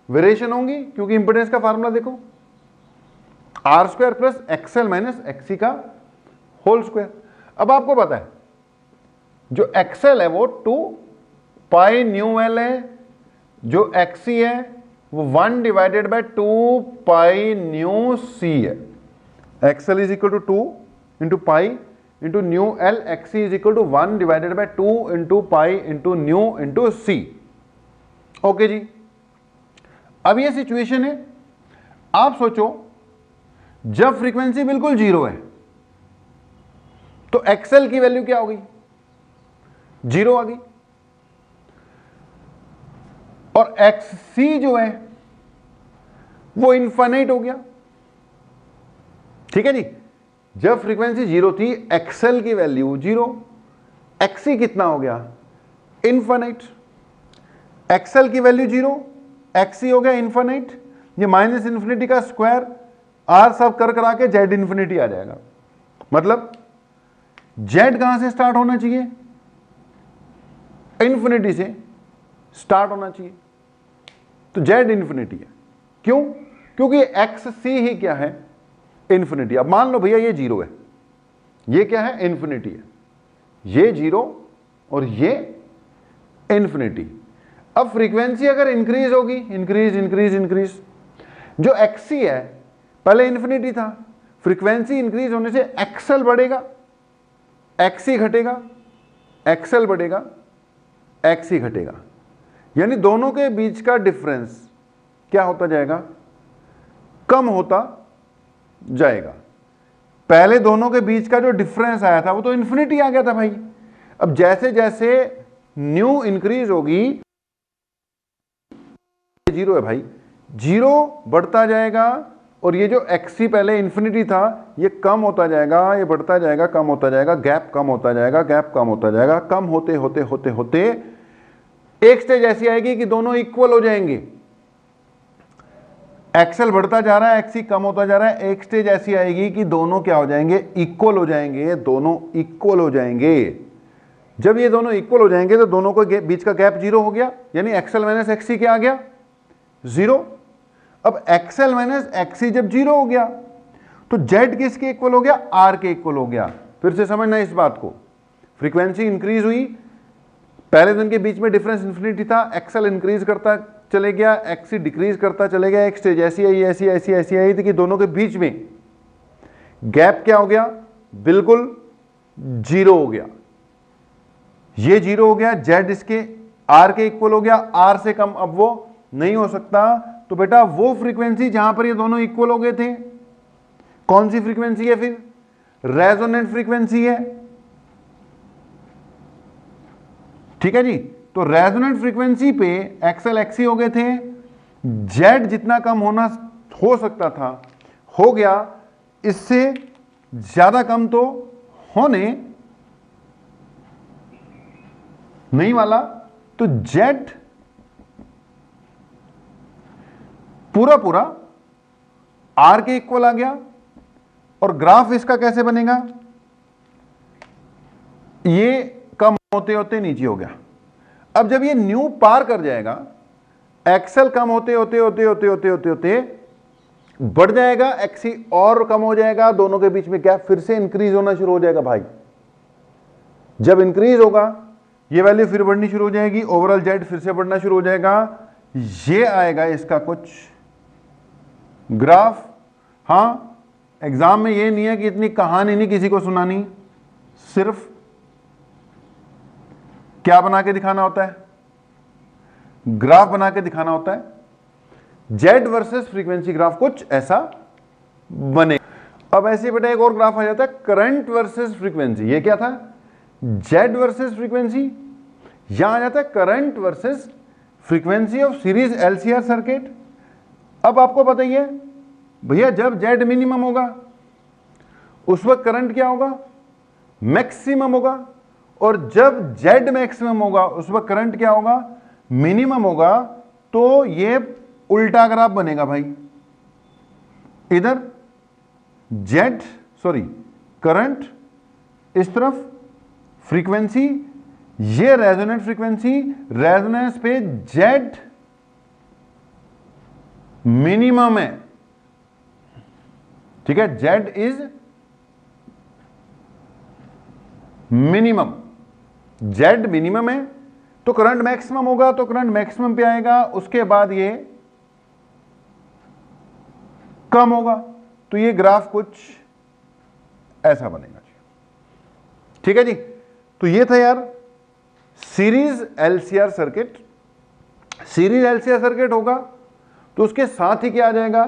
वेरिएशन होंगी, क्योंकि इंपेडेंस का फार्मूला देखो R square plus XL minus XC का होल स्क्वायर। अब आपको पता है जो एक्सएल है वो 2 पाई न्यू एल है, जो XC है वो 1 divided by 2 pi nu C है। XL is equal to 2 into pi into nu L, XC is equal to 1 divided by 2 into pi into nu into C। Okay जी, अब ये situation है, आप सोचो जब फ्रीक्वेंसी बिल्कुल जीरो है तो XL की वैल्यू क्या होगी, जीरो आ गई, और XC जो है वो इनफाइनाइट हो गया। ठीक है जी, जब फ्रीक्वेंसी जीरो थी XL की वैल्यू जीरो, XC कितना हो गया, इनफाइनाइट। XL की वैल्यू जीरो, XC हो गया इनफाइनाइट। ये माइनस इन्फिनिटी का स्क्वायर R सब कर करा के Z इन्फिनिटी आ जाएगा। मतलब Z कहां से स्टार्ट होना चाहिए, इन्फिनिटी से स्टार्ट होना चाहिए, तो Z इन्फिनिटी है। क्यों, क्योंकि XC ही क्या है, इन्फिनिटी। अब मान लो भैया ये जीरो है, ये क्या है, इन्फिनिटी है, ये जीरो और ये इन्फिनिटी। अब फ्रीक्वेंसी अगर इंक्रीज होगी, इंक्रीज इंक्रीज इंक्रीज, जो XC है पहले इन्फिनिटी था, फ्रीक्वेंसी इंक्रीज होने से XL बढ़ेगा, XC घटेगा, XL बढ़ेगा, XC घटेगा, यानी दोनों के बीच का डिफरेंस क्या होता जाएगा, कम होता जाएगा। पहले दोनों के बीच का जो डिफरेंस आया था वो तो इन्फिनिटी आ गया था भाई। अब जैसे जैसे न्यू इंक्रीज होगी, जीरो है भाई, जीरो बढ़ता जाएगा, और ये जो XC पहले इन्फिनिटी था ये कम होता जाएगा, ये बढ़ता जाएगा, कम होता जाएगा, गैप कम होता जाएगा, गैप कम होता जाएगा, कम होते होते होते होते एक स्टेज ऐसी आएगी कि दोनों इक्वल हो जाएंगे। XL बढ़ता जा रहा है, XC कम होता जा रहा है, एक स्टेज ऐसी आएगी कि दोनों क्या हो जाएंगे, इक्वल हो जाएंगे, दोनों इक्वल हो जाएंगे। जब ये दोनों इक्वल हो जाएंगे तो दोनों को बीच का गैप जीरो हो गया, यानी XL माइनस XC क्या आ गया, जीरो। अब XL माइनस XC जब जीरो हो गया तो Z किसके इक्वल हो गया, R के इक्वल हो गया। फिर से समझना इस बात को, फ्रीक्वेंसी इंक्रीज हुई, पहले दिन के बीच में डिफरेंस इन्फिनिटी था, XL इंक्रीज करता चले गया, XC डिक्रीज करता चले गया, एक स्टेज ऐसी आई, ऐसी ऐसी ऐसी आई थी कि दोनों के बीच में गैप क्या हो गया, बिल्कुल जीरो हो गया। ये जीरो हो गया, Z इसके R के इक्वल हो गया, R से कम अब वो नहीं हो सकता। तो बेटा वो फ्रीक्वेंसी जहां पर ये दोनों इक्वल हो गए थे, कौन सी फ्रीक्वेंसी है, फिर रेजोनेंट फ्रीक्वेंसी है। ठीक है जी, तो रेजोनेंट फ्रीक्वेंसी पे XL XC हो गए थे, Z जितना कम होना हो सकता था हो गया, इससे ज्यादा कम तो होने नहीं वाला, तो Z पूरा पूरा R के इक्वल आ गया। और ग्राफ इसका कैसे बनेगा, ये कम होते होते नीचे हो गया। अब जब ये न्यू पार कर जाएगा, XL कम होते होते होते होते होते होते होते बढ़ जाएगा, XC और कम हो जाएगा, दोनों के बीच में गैप फिर से इंक्रीज होना शुरू हो जाएगा भाई। जब इंक्रीज होगा ये वैल्यू फिर बढ़नी शुरू हो जाएगी, ओवरऑल Z फिर से बढ़ना शुरू हो जाएगा। ये आएगा इसका कुछ ग्राफ। हाँ, एग्जाम में ये नहीं है कि इतनी कहानी नहीं किसी को सुनानी, सिर्फ क्या बना के दिखाना होता है, ग्राफ बना के दिखाना होता है। Z वर्सेस फ्रीक्वेंसी ग्राफ कुछ ऐसा बने। अब ऐसे बेटा एक और ग्राफ आ जाता है, करंट वर्सेस फ्रीक्वेंसी। ये क्या था, Z वर्सेस फ्रीक्वेंसी। यहां आ जाता है current versus frequency of series LCR circuit. अब आपको बताइए भैया, जब Z मिनिमम होगा उस वक्त करंट क्या होगा, मैक्सिमम होगा, और जब Z मैक्सिमम होगा उस वक्त करंट क्या होगा, मिनिमम होगा। तो ये उल्टा ग्राफ बनेगा भाई, इधर करंट इस तरफ, फ्रीक्वेंसी ये रेजोनेंट फ्रीक्वेंसी, रेजोनेंस पे Z मिनिमम है। ठीक है, Z is minimum, Z minimum है, तो करंट मैक्सिमम होगा, तो करंट मैक्सिमम पे आएगा, उसके बाद ये कम होगा, तो ये ग्राफ कुछ ऐसा बनेगा। ठीक है जी। तो ये था यार series LCR circuit. Series LCR circuit होगा तो उसके साथ ही क्या आ जाएगा,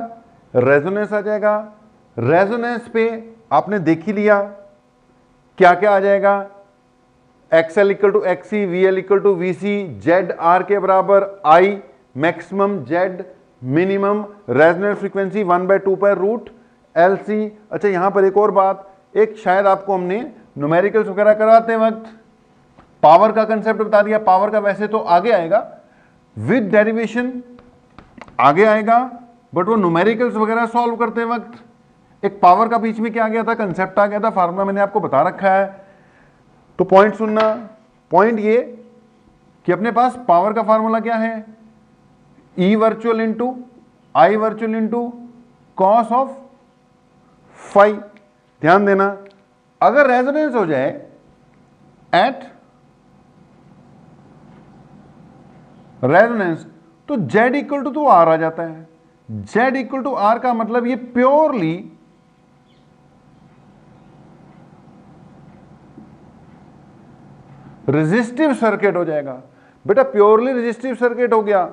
रेजोनेंस आ जाएगा। रेजोनेंस पे आपने देख ही लिया क्या क्या आ जाएगा, XL equal to XC, VL equal to VC, ZR के बराबर I maximum, Z minimum, resonance frequency 1/2 pi root LC। अच्छा यहां पर एक और बात, एक शायद आपको हमने न्यूमेरिकल्स वगैरह कराते वक्त पावर का कंसेप्ट बता दिया। पावर का वैसे तो आगे आएगा, विद डेरिवेशन आगे आएगा, बट वो न्यूमेरिकल्स वगैरह सॉल्व करते वक्त एक पावर का बीच में क्या आ गया था, कंसेप्ट आ गया था, फार्मूला मैंने आपको बता रखा है। तो पॉइंट सुनना, पॉइंट ये कि अपने पास पावर का फार्मूला क्या है, E virtual into I virtual into cos of phi. ध्यान देना, अगर रेजोनेंस हो जाए एट रेजोनेंस तो Z इक्वल टू R आ जाता है। Z इक्वल टू R का मतलब ये प्योरली रेजिस्टिव सर्किट हो जाएगा। बेटा प्योरली रेजिस्टिव सर्किट हो गया,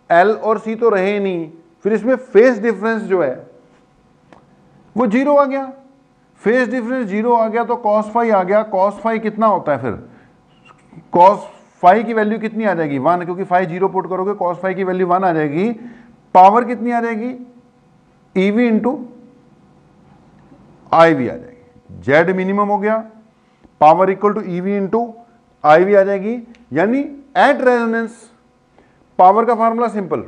L और C तो रहे नहीं, फिर इसमें फेज डिफरेंस जो है वो जीरो आ गया। फेज डिफरेंस जीरो आ गया तो कॉस फाई आ गया। कॉस फाई कितना होता है, फिर कॉस फाई की वैल्यू कितनी आ जाएगी, 1, क्योंकि फाई जीरो पुट करोगे कॉस फाई की वैल्यू 1 आ जाएगी। पावर कितनी आ जाएगी, ईवी इंटू आई वी आ जाएगी। जेड मिनिमम हो गया, power equal to EV into I V आ जाएगी। यानी एट रेजोनेंस पावर का formula simple,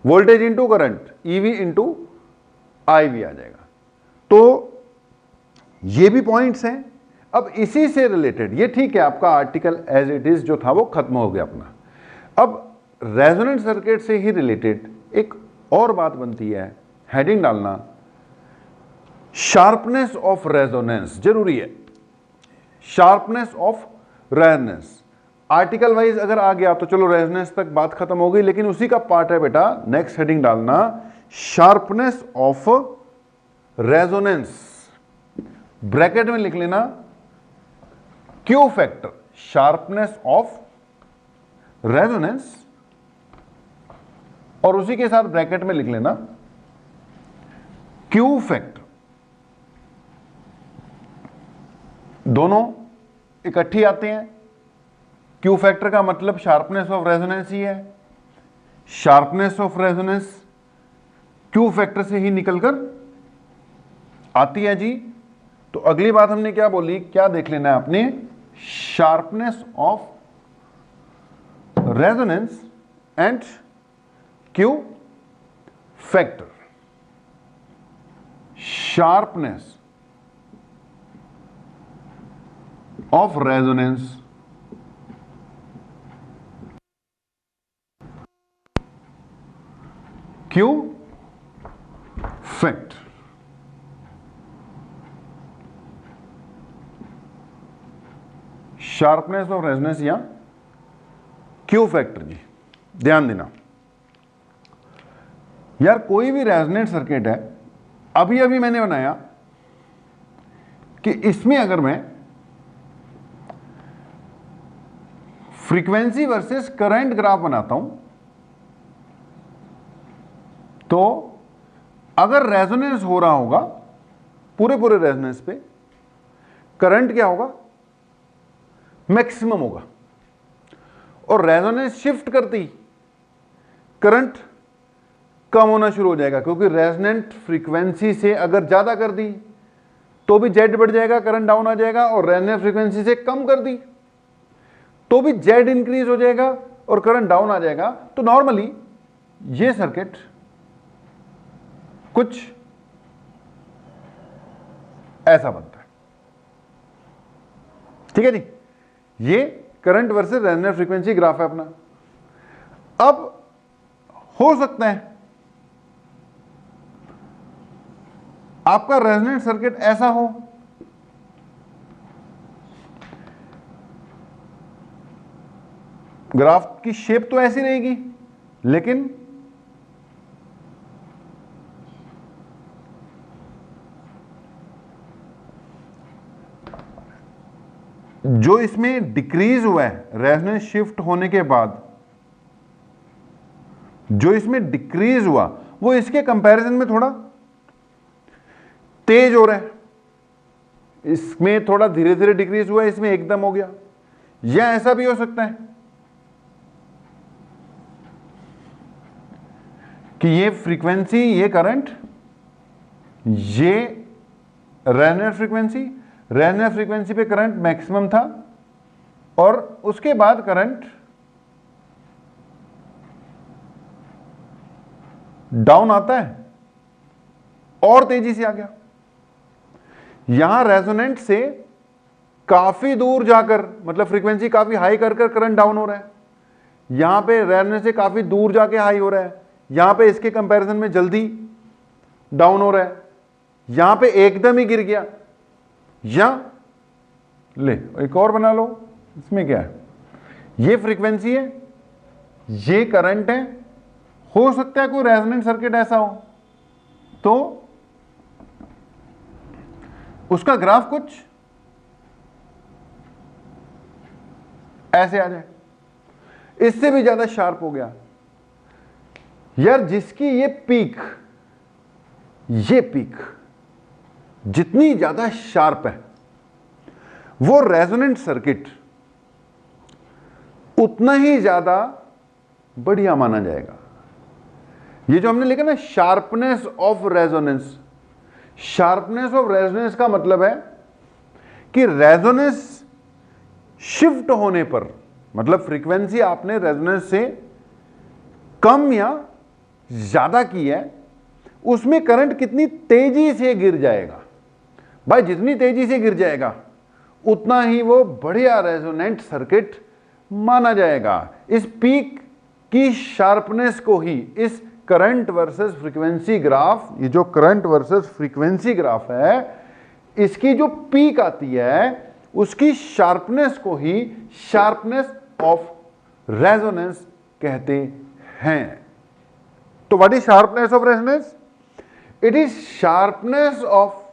voltage into current, EV into I V आ जाएगा। तो ये भी पॉइंट्स हैं। अब इसी से रिलेटेड, ये ठीक है आपका आर्टिकल एज इट इज जो था वो खत्म हो गया अपना। अब रेजोनेंट सर्किट से ही रिलेटेड एक और बात बनती है, हेडिंग डालना, शार्पनेस ऑफ रेजोनेंस जरूरी है। Sharpness of resonance article wise अगर आ गया तो चलो रेजोनेंस तक बात खत्म हो गई, लेकिन उसी का पार्ट है बेटा, नेक्स्ट हेडिंग डालना शार्पनेस ऑफ रेजोनेंस, ब्रैकेट में लिख लेना Q factor, sharpness of resonance, और उसी के साथ ब्रैकेट में लिख लेना क्यू फैक्टर। दोनों इकट्ठी आते हैं। क्यू फैक्टर का मतलब शार्पनेस ऑफ रेजोनेंस ही है। Sharpness of resonance Q factor से ही निकलकर आती है जी। तो अगली बात हमने क्या बोली, क्या देख लेना है आपने, sharpness of resonance and Q factor. Sharpness of resonance Q factor। Sharpness of resonance या क्यू फैक्टर जी, ध्यान देना यार। कोई भी रेजोनेंट सर्किट है, अभी अभी मैंने बनाया कि इसमें अगर मैं फ्रीक्वेंसी वर्सेस करंट ग्राफ बनाता हूं तो अगर रेजोनेंस हो रहा होगा पूरे पूरे रेजोनेंस पे, करंट क्या होगा, मैक्सिमम होगा, और रेजोनेंस शिफ्ट करती करंट कम होना शुरू हो जाएगा, क्योंकि रेजोनेंट फ्रीक्वेंसी से अगर ज्यादा कर दी तो भी जेड बढ़ जाएगा, करंट डाउन आ जाएगा, और रेजोनेंट फ्रीक्वेंसी से कम कर दी तो भी जेड इंक्रीज हो जाएगा और करंट डाउन आ जाएगा। तो नॉर्मली ये सर्किट कुछ ऐसा बनता है। ठीक है जी, ये current versus resonant frequency graph है अपना। अब हो सकता है आपका रेजोनेंट सर्किट ऐसा हो ग्राफ की शेप तो ऐसी रहेगी, लेकिन जो इसमें डिक्रीज हुआ है रेजोनेंस शिफ्ट होने के बाद, जो इसमें डिक्रीज हुआ वो इसके कंपैरिजन में थोड़ा तेज हो रहा है। इसमें थोड़ा धीरे धीरे डिक्रीज हुआ है, इसमें एकदम हो गया। या ऐसा भी हो सकता है कि ये फ्रीक्वेंसी, ये करंट, ये रेजोनेंस फ्रीक्वेंसी पे करंट मैक्सिमम था और उसके बाद करंट डाउन आता है और तेजी से आ गया। यहां रेजोनेंट से काफी दूर जाकर, मतलब फ्रीक्वेंसी काफी हाई कर कर करंट डाउन हो रहा है। यहां पे रेजोनेंट से काफी दूर जाके हाई हो रहा है, यहां पे इसके कंपैरिजन में जल्दी डाउन हो रहा है, यहां पे एकदम ही गिर गया। या ले एक और बना लो, इसमें क्या है, ये फ्रीक्वेंसी है, ये करंट है। हो सकता है कोई रेजोनेंट सर्किट ऐसा हो तो उसका ग्राफ कुछ ऐसे आ जाए, इससे भी ज्यादा शार्प हो गया। यार जिसकी ये पीक जितनी ज्यादा शार्प है, वो रेजोनेंट सर्किट उतना ही ज्यादा बढ़िया माना जाएगा। ये जो हमने लिखा ना sharpness of resonance, sharpness of resonance का मतलब है कि रेजोनेंस शिफ्ट होने पर, मतलब फ्रीक्वेंसी आपने रेजोनेंस से कम या ज्यादा की है, उसमें करंट कितनी तेजी से गिर जाएगा। भाई जितनी तेजी से गिर जाएगा उतना ही वो बढ़िया रेजोनेंट सर्किट माना जाएगा। इस पीक की शार्पनेस को ही इस करंट वर्सेस फ्रीक्वेंसी ग्राफ, ये जो करंट वर्सेस फ्रीक्वेंसी ग्राफ है, इसकी जो पीक आती है उसकी शार्पनेस को ही शार्पनेस ऑफ रेजोनेंस कहते हैं। तो what is sharpness of resonance? It is sharpness of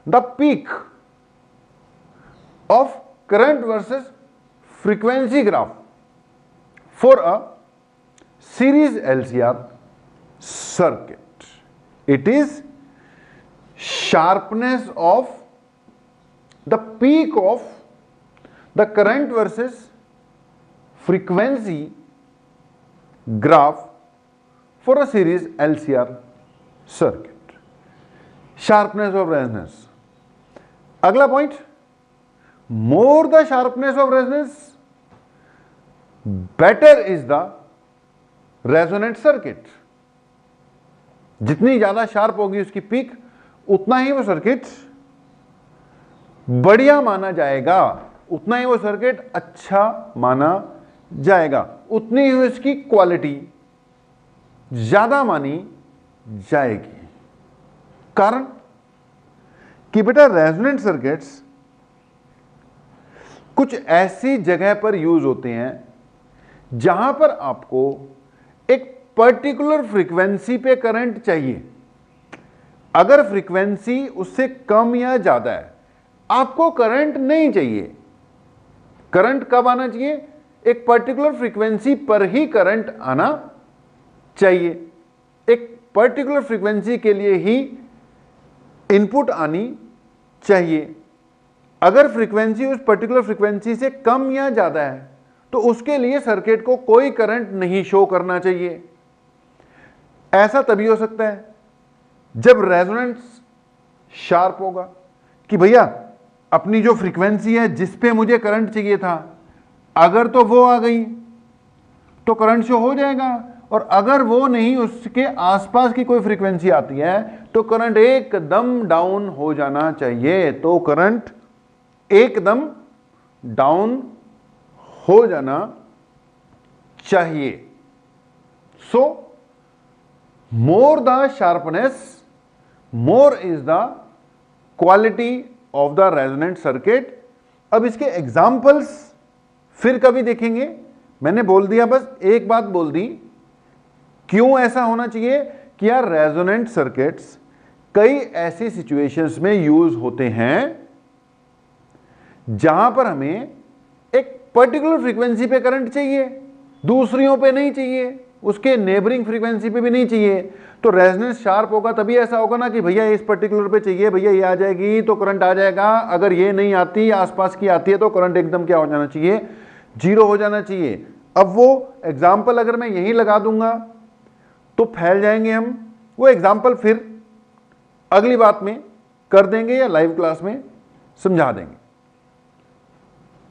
the peak of current versus frequency graph for a series LCR circuit. It is sharpness of the peak of the current versus frequency graph for a series LCR circuit. Sharpness of resonance. अगला point, more the sharpness of resonance, better is the resonant circuit. जितनी ज्यादा sharp होगी उसकी peak, उतना ही वो circuit बढ़िया माना जाएगा, उतना ही वो सर्किट अच्छा माना जाएगा, उतनी ही उसकी क्वालिटी ज्यादा मानी जाएगी। कारण कि बेटा रेजोनेंट सर्किट्स कुछ ऐसी जगह पर यूज होते हैं जहां पर आपको एक पर्टिकुलर फ्रीक्वेंसी पे करंट चाहिए। अगर फ्रीक्वेंसी उससे कम या ज्यादा है, आपको करंट नहीं चाहिए। करंट कब आना चाहिए? एक पर्टिकुलर फ्रीक्वेंसी पर ही करंट आना चाहिए, एक पर्टिकुलर फ्रीक्वेंसी के लिए ही इनपुट आनी चाहिए। अगर फ्रीक्वेंसी उस पर्टिकुलर फ्रीक्वेंसी से कम या ज्यादा है तो उसके लिए सर्किट को कोई करंट नहीं शो करना चाहिए। ऐसा तभी हो सकता है जब रेजोनेंस शार्प होगा कि भैया अपनी जो फ्रीक्वेंसी है जिस पे मुझे करंट चाहिए था, अगर तो वो आ गई तो करंट शो हो जाएगा, और अगर वो नहीं, उसके आसपास की कोई फ्रीक्वेंसी आती है तो करंट एकदम डाउन हो जाना चाहिए। तो करंट एकदम डाउन हो जाना चाहिए। So more the sharpness, more is the quality of the resonant circuit. अब इसके एग्जाम्पल्स फिर कभी देखेंगे, मैंने बोल दिया, बस एक बात बोल दी, क्यों ऐसा होना चाहिए कि यार रेजोनेंट सर्किट्स कई ऐसी सिचुएशंस में यूज होते हैं जहां पर हमें एक पर्टिकुलर फ्रीक्वेंसी पे करंट चाहिए, दूसरियों पे नहीं चाहिए, उसके नेबरिंग फ्रीक्वेंसी पे भी नहीं चाहिए। तो रेजोनेंस शार्प होगा तभी ऐसा होगा ना कि भैया इस पर्टिकुलर पे चाहिए, भैया ये आ जाएगी तो करंट आ जाएगा, अगर ये नहीं आती, आसपास की आती है तो करंट एकदम क्या हो जाना चाहिए, जीरो हो जाना चाहिए। अब वो एग्जाम्पल अगर मैं यही लगा दूंगा तो फैल जाएंगे हम, वो एग्जाम्पल फिर अगली बात में कर देंगे या लाइव क्लास में समझा देंगे।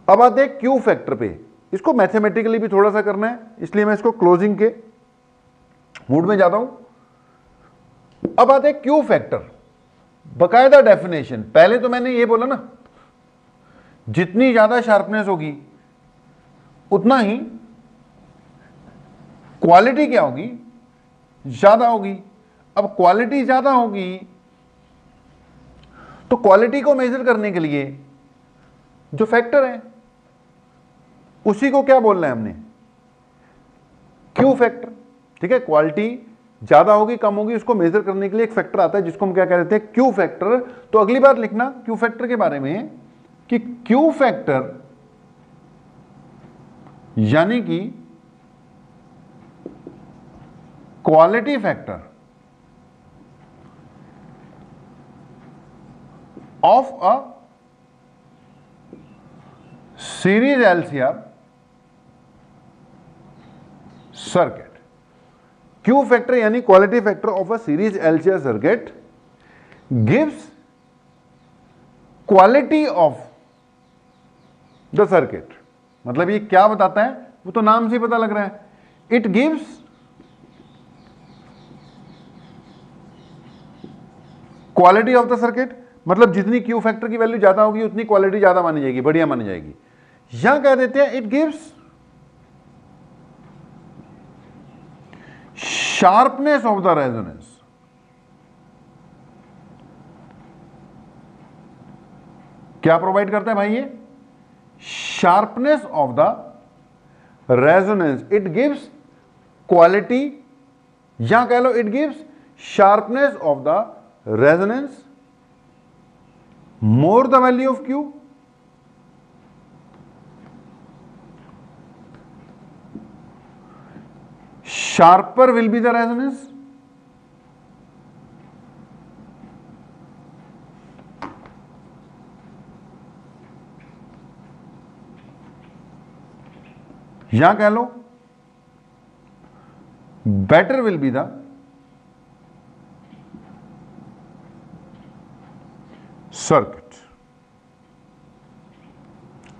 अब आते हैं क्यू फैक्टर पे, इसको मैथमेटिकली भी थोड़ा सा करना है, इसलिए मैं इसको क्लोजिंग के मूड में जाता हूं। अब आते हैं क्यू फैक्टर, बकायदा डेफिनेशन। पहले तो मैंने ये बोला ना, जितनी ज्यादा शार्पनेस होगी उतना ही क्वालिटी क्या होगी, ज्यादा होगी। अब क्वालिटी ज्यादा होगी तो क्वालिटी को मेजर करने के लिए जो फैक्टर है उसी को क्या बोलना है हमने, क्यू फैक्टर। ठीक है, क्वालिटी ज्यादा होगी कम होगी उसको मेजर करने के लिए एक फैक्टर आता है जिसको हम क्या कहते हैं, क्यू फैक्टर। तो अगली बार लिखना क्यू फैक्टर के बारे में कि क्यू फैक्टर यानी कि quality factor of a series LCR circuit. Q factor यानी quality factor of a series LCR circuit gives quality of the circuit. मतलब ये क्या बताता है, वो तो नाम से पता लग रहा है, it gives quality of the circuit. मतलब जितनी क्यू फैक्टर की वैल्यू ज्यादा होगी उतनी क्वालिटी ज्यादा मानी जाएगी, बढ़िया मानी जाएगी। यहां कह देते हैं it gives sharpness of the resonance. क्या प्रोवाइड करता है भाई ये, sharpness of the resonance. It gives quality, यहां कह लो it gives sharpness of the resonance more the value of Q, sharper will be the resonance, यहां कह लो better will be the circuit.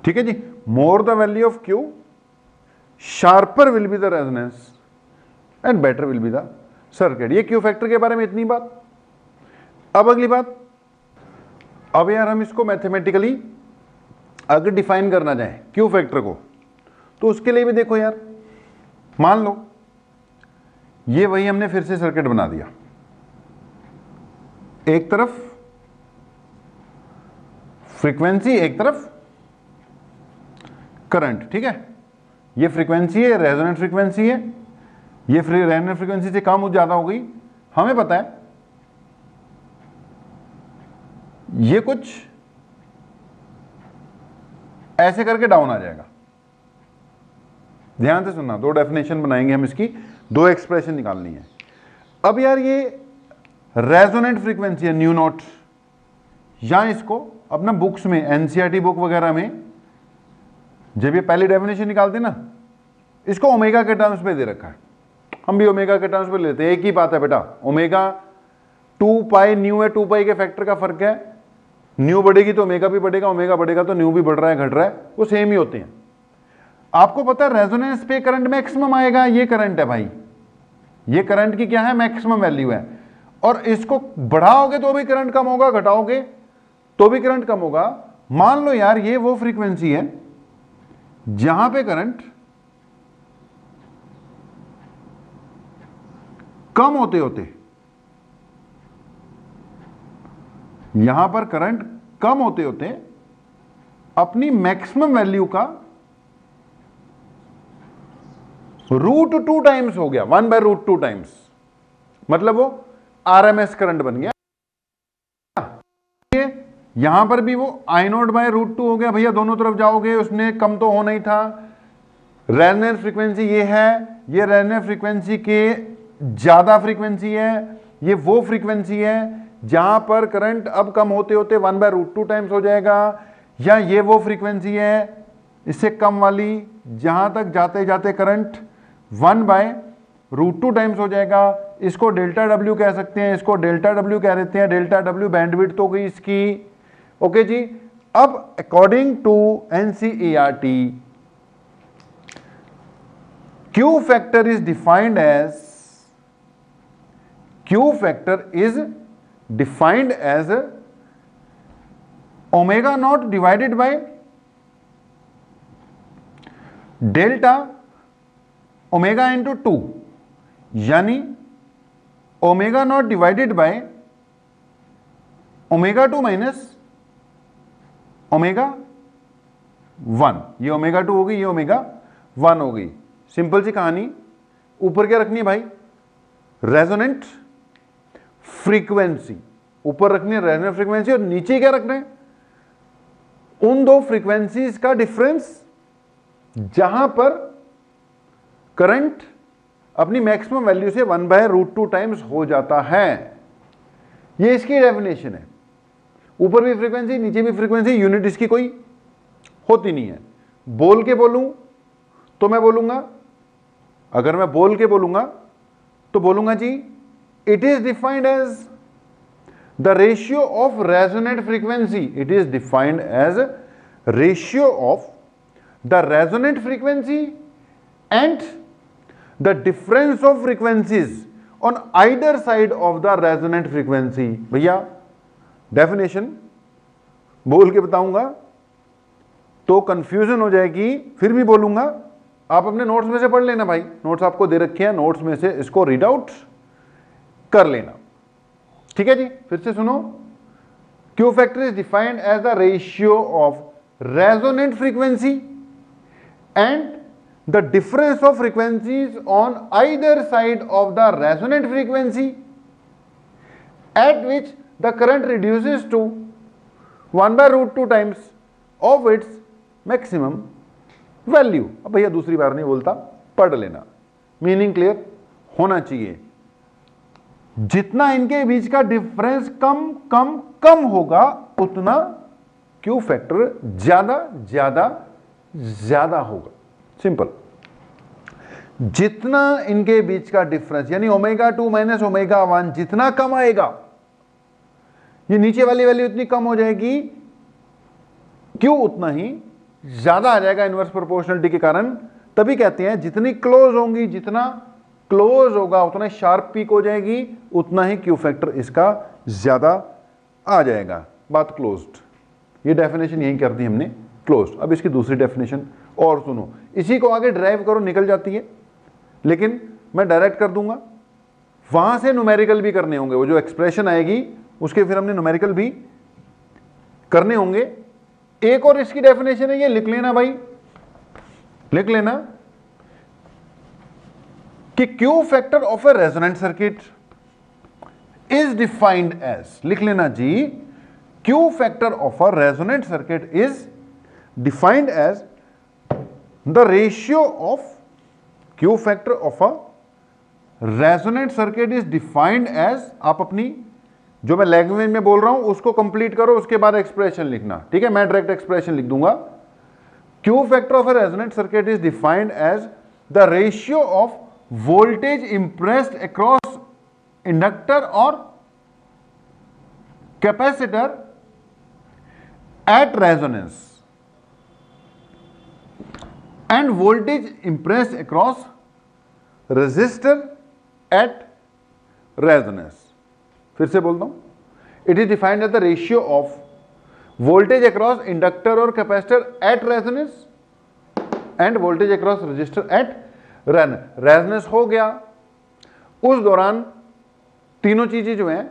ठीक है जी, more the value of Q, sharper will be the resonance and better will be the circuit. ये Q factor के बारे में इतनी बात। अब अगली बात, अब यार हम इसको मैथमेटिकली अगर डिफाइन करना चाहें क्यू फैक्टर को, तो उसके लिए भी देखो यार, मान लो ये वही हमने फिर से सर्किट बना दिया, एक तरफ फ्रीक्वेंसी एक तरफ करंट। ठीक है, ये फ्रीक्वेंसी है, रेजोनेंट फ्रीक्वेंसी है, ये रेजोनेंट फ्रीक्वेंसी से कम ज्यादा हो गई, हमें पता है ये कुछ ऐसे करके डाउन आ जाएगा। ध्यान से सुनना, दो डेफिनेशन बनाएंगे हम इसकी, दो एक्सप्रेशन निकालनी है। अब यार ये रेजोनेंट फ्रीक्वेंसी है न्यू नॉट, या इसको अपना बुक्स में एनसीईआरटी बुक वगैरह में जब ये पहली डेफिनेशन निकालते ना, इसको ओमेगा के टर्म्स में दे रखा है, हम भी ओमेगा के टर्म्स में लेते हैं। एक ही बात है बेटा, ओमेगा 2 पाई न्यू है, 2 पाई के फैक्टर का फर्क है, न्यू बढ़ेगी तो ओमेगा भी बढ़ेगा, ओमेगा बढ़ेगा तो न्यू भी बढ़ रहा है घट रहा है, वो सेम ही होते हैं। आपको पता है रेजोनेंस पे करंट मैक्सिमम आएगा, ये करंट है भाई, ये करंट की क्या है, मैक्सिमम वैल्यू है। और इसको बढ़ाओगे तो भी करंट कम होगा, घटाओगे तो भी करंट कम होगा। मान लो यार ये वो फ्रीक्वेंसी है जहां पे करंट कम होते होते, यहां पर करंट कम होते होते अपनी मैक्सिमम वैल्यू का √2 टाइम्स हो गया, 1/√2 टाइम्स, मतलब वो आरएमएस करंट बन गया। यहां पर भी वो I0/√2 हो गया, भैया दोनों तरफ जाओगे उसने कम तो होना ही था। रेजोनेंस फ्रीक्वेंसी ये है, ये रेजोनेंस फ्रीक्वेंसी के ज्यादा फ्रीक्वेंसी है, ये वो फ्रीक्वेंसी है जहां पर करंट अब कम होते होते 1/√2 टाइम्स हो जाएगा, या ये वो फ्रीक्वेंसी है इससे कम वाली जहां तक जाते जाते करंट 1/√2 टाइम्स हो जाएगा। इसको डेल्टा डब्ल्यू कह सकते हैं, इसको डेल्टा डब्ल्यू कह देते हैं। डेल्टा डब्ल्यू बैंडविड्थ हो गई इसकी। ओके जी, अब according to NCERT Q factor is defined as omega naught divided by delta omega into 2, यानी omega naught divided by omega 2 minus omega 1। ये ओमेगा 2 हो गई, ये ओमेगा 1 हो गई। सिंपल सी कहानी। ऊपर क्या रखनी है भाई? Resonant frequency. ऊपर रखनी है रेजोनेंट फ्रीक्वेंसी और नीचे क्या रखना है? उन दो फ्रीक्वेंसीज का डिफरेंस जहां पर करंट अपनी मैक्सिमम वैल्यू से 1/√2 टाइम्स हो जाता है। ये इसकी डेफिनेशन है। ऊपर भी फ्रीक्वेंसी नीचे भी फ्रीक्वेंसी, यूनिट इसकी कोई होती नहीं है। बोल के बोलूं तो मैं बोलूंगा, अगर मैं बोल के बोलूंगा तो बोलूंगा जी it is defined as the ratio of resonant frequency. It is defined as ratio of the resonant frequency and the difference of frequencies on either side of the resonant frequency. भैया डेफिनेशन बोल के बताऊंगा तो confusion हो जाएगी, फिर भी बोलूंगा। आप अपने नोट्स में से पढ़ लेना भाई, नोट्स आपको दे रखे हैं, नोट्स में से इसको रीड आउट कर लेना। ठीक है जी, फिर से सुनो। Q factor is defined as the ratio of resonant frequency and the difference of frequencies on either side of the resonant frequency at which the current reduces to 1/√2 times of its maximum value. अब भैया दूसरी बार नहीं बोलता, पढ़ लेना, meaning clear होना चाहिए। जितना इनके बीच का डिफरेंस कम कम कम होगा उतना Q फैक्टर ज्यादा ज्यादा ज्यादा होगा। सिंपल। जितना इनके बीच का डिफरेंस यानी ओमेगा 2 माइनस ओमेगा 1 जितना कम आएगा, ये नीचे वाली वैल्यू इतनी कम हो जाएगी, Q उतना ही ज्यादा आ जाएगा इनवर्स प्रोपोर्शनलिटी के कारण। तभी कहते हैं जितनी क्लोज होंगी, जितना क्लोज होगा उतना शार्प पीक हो जाएगी, उतना ही Q फैक्टर इसका ज्यादा आ जाएगा। बात क्लोज्ड। ये डेफिनेशन यही कर दी हमने, क्लोज्ड। अब इसकी दूसरी डेफिनेशन और सुनो, इसी को आगे ड्राइव करो, निकल जाती है, लेकिन मैं डायरेक्ट कर दूंगा। वहां से न्यूमेरिकल भी करने होंगे, वो जो एक्सप्रेशन आएगी उसके फिर हमने न्यूमेरिकल भी करने होंगे। एक और इसकी डेफिनेशन है, ये लिख लेना भाई, लिख लेना कि Q factor of a resonant circuit is defined as, लिख लेना जी, Q factor of a resonant circuit is defined as the ratio of Q factor of a resonant circuit is defined as, आप अपनी जो मैं लैंग्वेज में बोल रहा हूं उसको कंप्लीट करो, उसके बाद एक्सप्रेशन लिखना। ठीक है, मैं डायरेक्ट एक्सप्रेशन लिख दूंगा। Q factor of a resonant circuit is defined as the ratio of voltage impressed across inductor और capacitor at resonance and voltage impressed across resistor at resonance. फिर से बोलता हूं, it is defined as the ratio of voltage across inductor और capacitor at resonance and voltage across resistor at resonance हो गया। उस दौरान तीनों चीजें जो हैं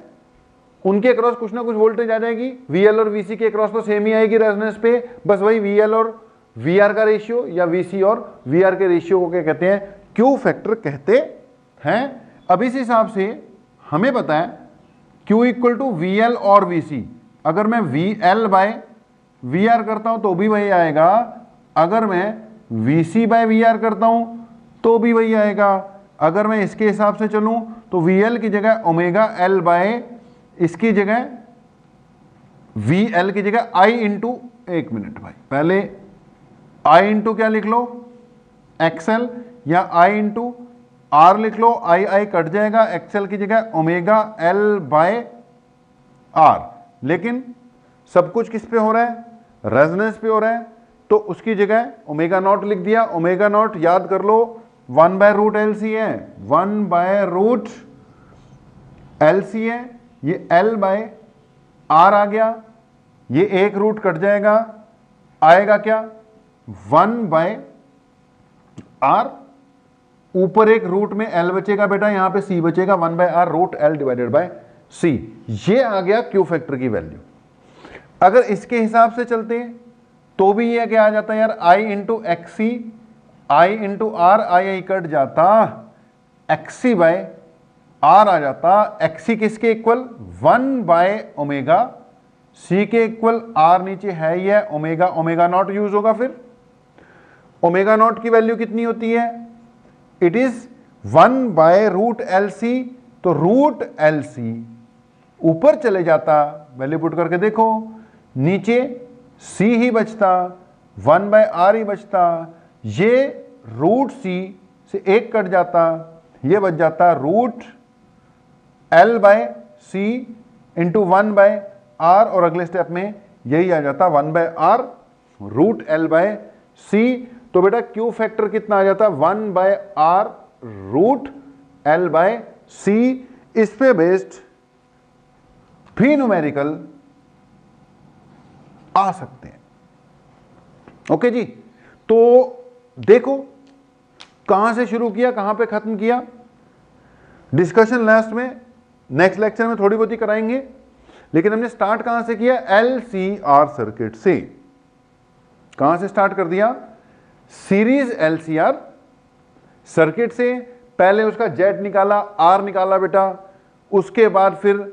उनके अक्रॉस कुछ ना कुछ वोल्टेज आ जाएगी। VL और VC के अक्रॉस तो सेम ही आएगी रेजोनेंस पे, बस वही VL और VR का रेशियो या VC और VR के रेशियो को क्या कहते हैं, क्यू फैक्टर कहते हैं। अब इस हिसाब से हमें पता है Q equal to V L और वी सी। अगर मैं V L by V R करता हूं तो भी वही आएगा, अगर मैं V C by V R करता हूं तो भी वही आएगा। अगर मैं इसके हिसाब से चलूं तो वी एल की जगह ओमेगा एल बाय इसकी जगह वी एल की जगह आई इंटू, एक मिनट भाई, पहले आई इंटू क्या लिख लो एक्सएल, या आई इंटू आर लिख लो, आई आई कट जाएगा, एक्सएल की जगह ओमेगा एल बाय आर। लेकिन सब कुछ किस पे हो रहा है, रेजोनेंस पे हो रहा है, तो उसकी जगह ओमेगा नॉट लिख दिया। ओमेगा नॉट याद कर लो 1 बाय रूट एल सी है, 1 बाय रूट एल सी है, ये एल बाय आर आ गया, ये एक रूट कट जाएगा, आएगा क्या 1 बाय आर, ऊपर एक रूट में एल बचेगा बेटा, यहां पे सी बचेगा, 1 by R root L divided by C. ये आ गया क्यू फैक्टर की वैल्यू। अगर इसके हिसाब से चलते हैं तो भी ये क्या आ जाता है यार, I into XC, I into R, I I cut जाता, एक्सी बाय आर आ जाता। एक्सी किसके इक्वल 1 बाय ओमेगा, सी के इक्वल, आर नीचे है ही है, ओमेगा, ओमेगा नॉट यूज होगा। फिर ओमेगा नॉट की वैल्यू कितनी होती है, it is 1 by root L C, तो रूट एल सी ऊपर चले जाता, वैल्यू पुट करके देखो, नीचे सी ही बचता, 1 बाय आर ही बचता, ये रूट सी से एक कट जाता, ये बच जाता root L by C into 1 by R, और अगले स्टेप में यही आ जाता 1 by R root L by C. तो बेटा क्यू फैक्टर कितना आ जाता, 1 by R root L by C. इस पे बेस्ड भी न्यूमेरिकल आ सकते हैं। ओके जी, तो देखो कहां से शुरू किया, कहां पे खत्म किया। डिस्कशन लास्ट में, नेक्स्ट लेक्चर में थोड़ी बहुत ही कराएंगे, लेकिन हमने स्टार्ट कहां से किया, एलसीआर सर्किट से। कहां से स्टार्ट कर दिया, सीरीज एलसीआर सर्किट से। पहले उसका जेड निकाला, आर निकाला बेटा, उसके बाद फिर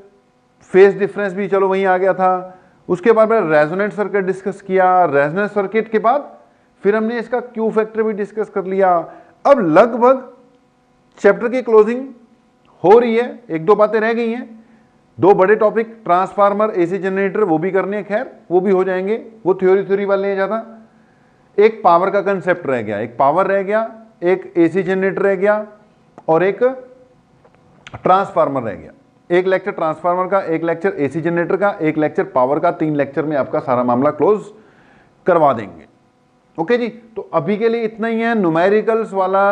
फेज डिफरेंस भी चलो वहीं आ गया था, उसके बाद रेजोनेंट सर्किट डिस्कस किया, रेजोनेंट सर्किट के बाद फिर हमने इसका क्यू फैक्टर भी डिस्कस कर लिया। अब लगभग चैप्टर की क्लोजिंग हो रही है, एक दो बातें रह गई हैं, दो बड़े टॉपिक ट्रांसफार्मर, एसी जनरेटर, वो भी करने हैं, खैर वो भी हो जाएंगे, वो थ्योरी वाले नहीं जाता। एक पावर का कंसेप्ट रह गया, एक पावर रह गया, एक एसी जनरेटर रह गया, और एक ट्रांसफार्मर रह गया। एक लेक्चर ट्रांसफार्मर का, एक लेक्चर एसी जनरेटर का, एक लेक्चर पावर का, 3 लेक्चर में आपका सारा मामला क्लोज करवा देंगे। ओके जी, तो अभी के लिए इतना ही है। न्यूमेरिकल्स वाला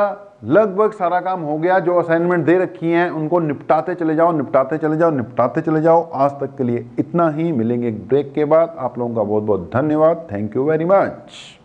लगभग सारा काम हो गया, जो असाइनमेंट दे रखी हैं उनको निपटाते चले जाओ, निपटाते चले जाओ, निपटाते चले जाओ। आज तक के लिए इतना ही, मिलेंगे एक ब्रेक के बाद। आप लोगों का बहुत बहुत धन्यवाद, थैंक यू वेरी मच।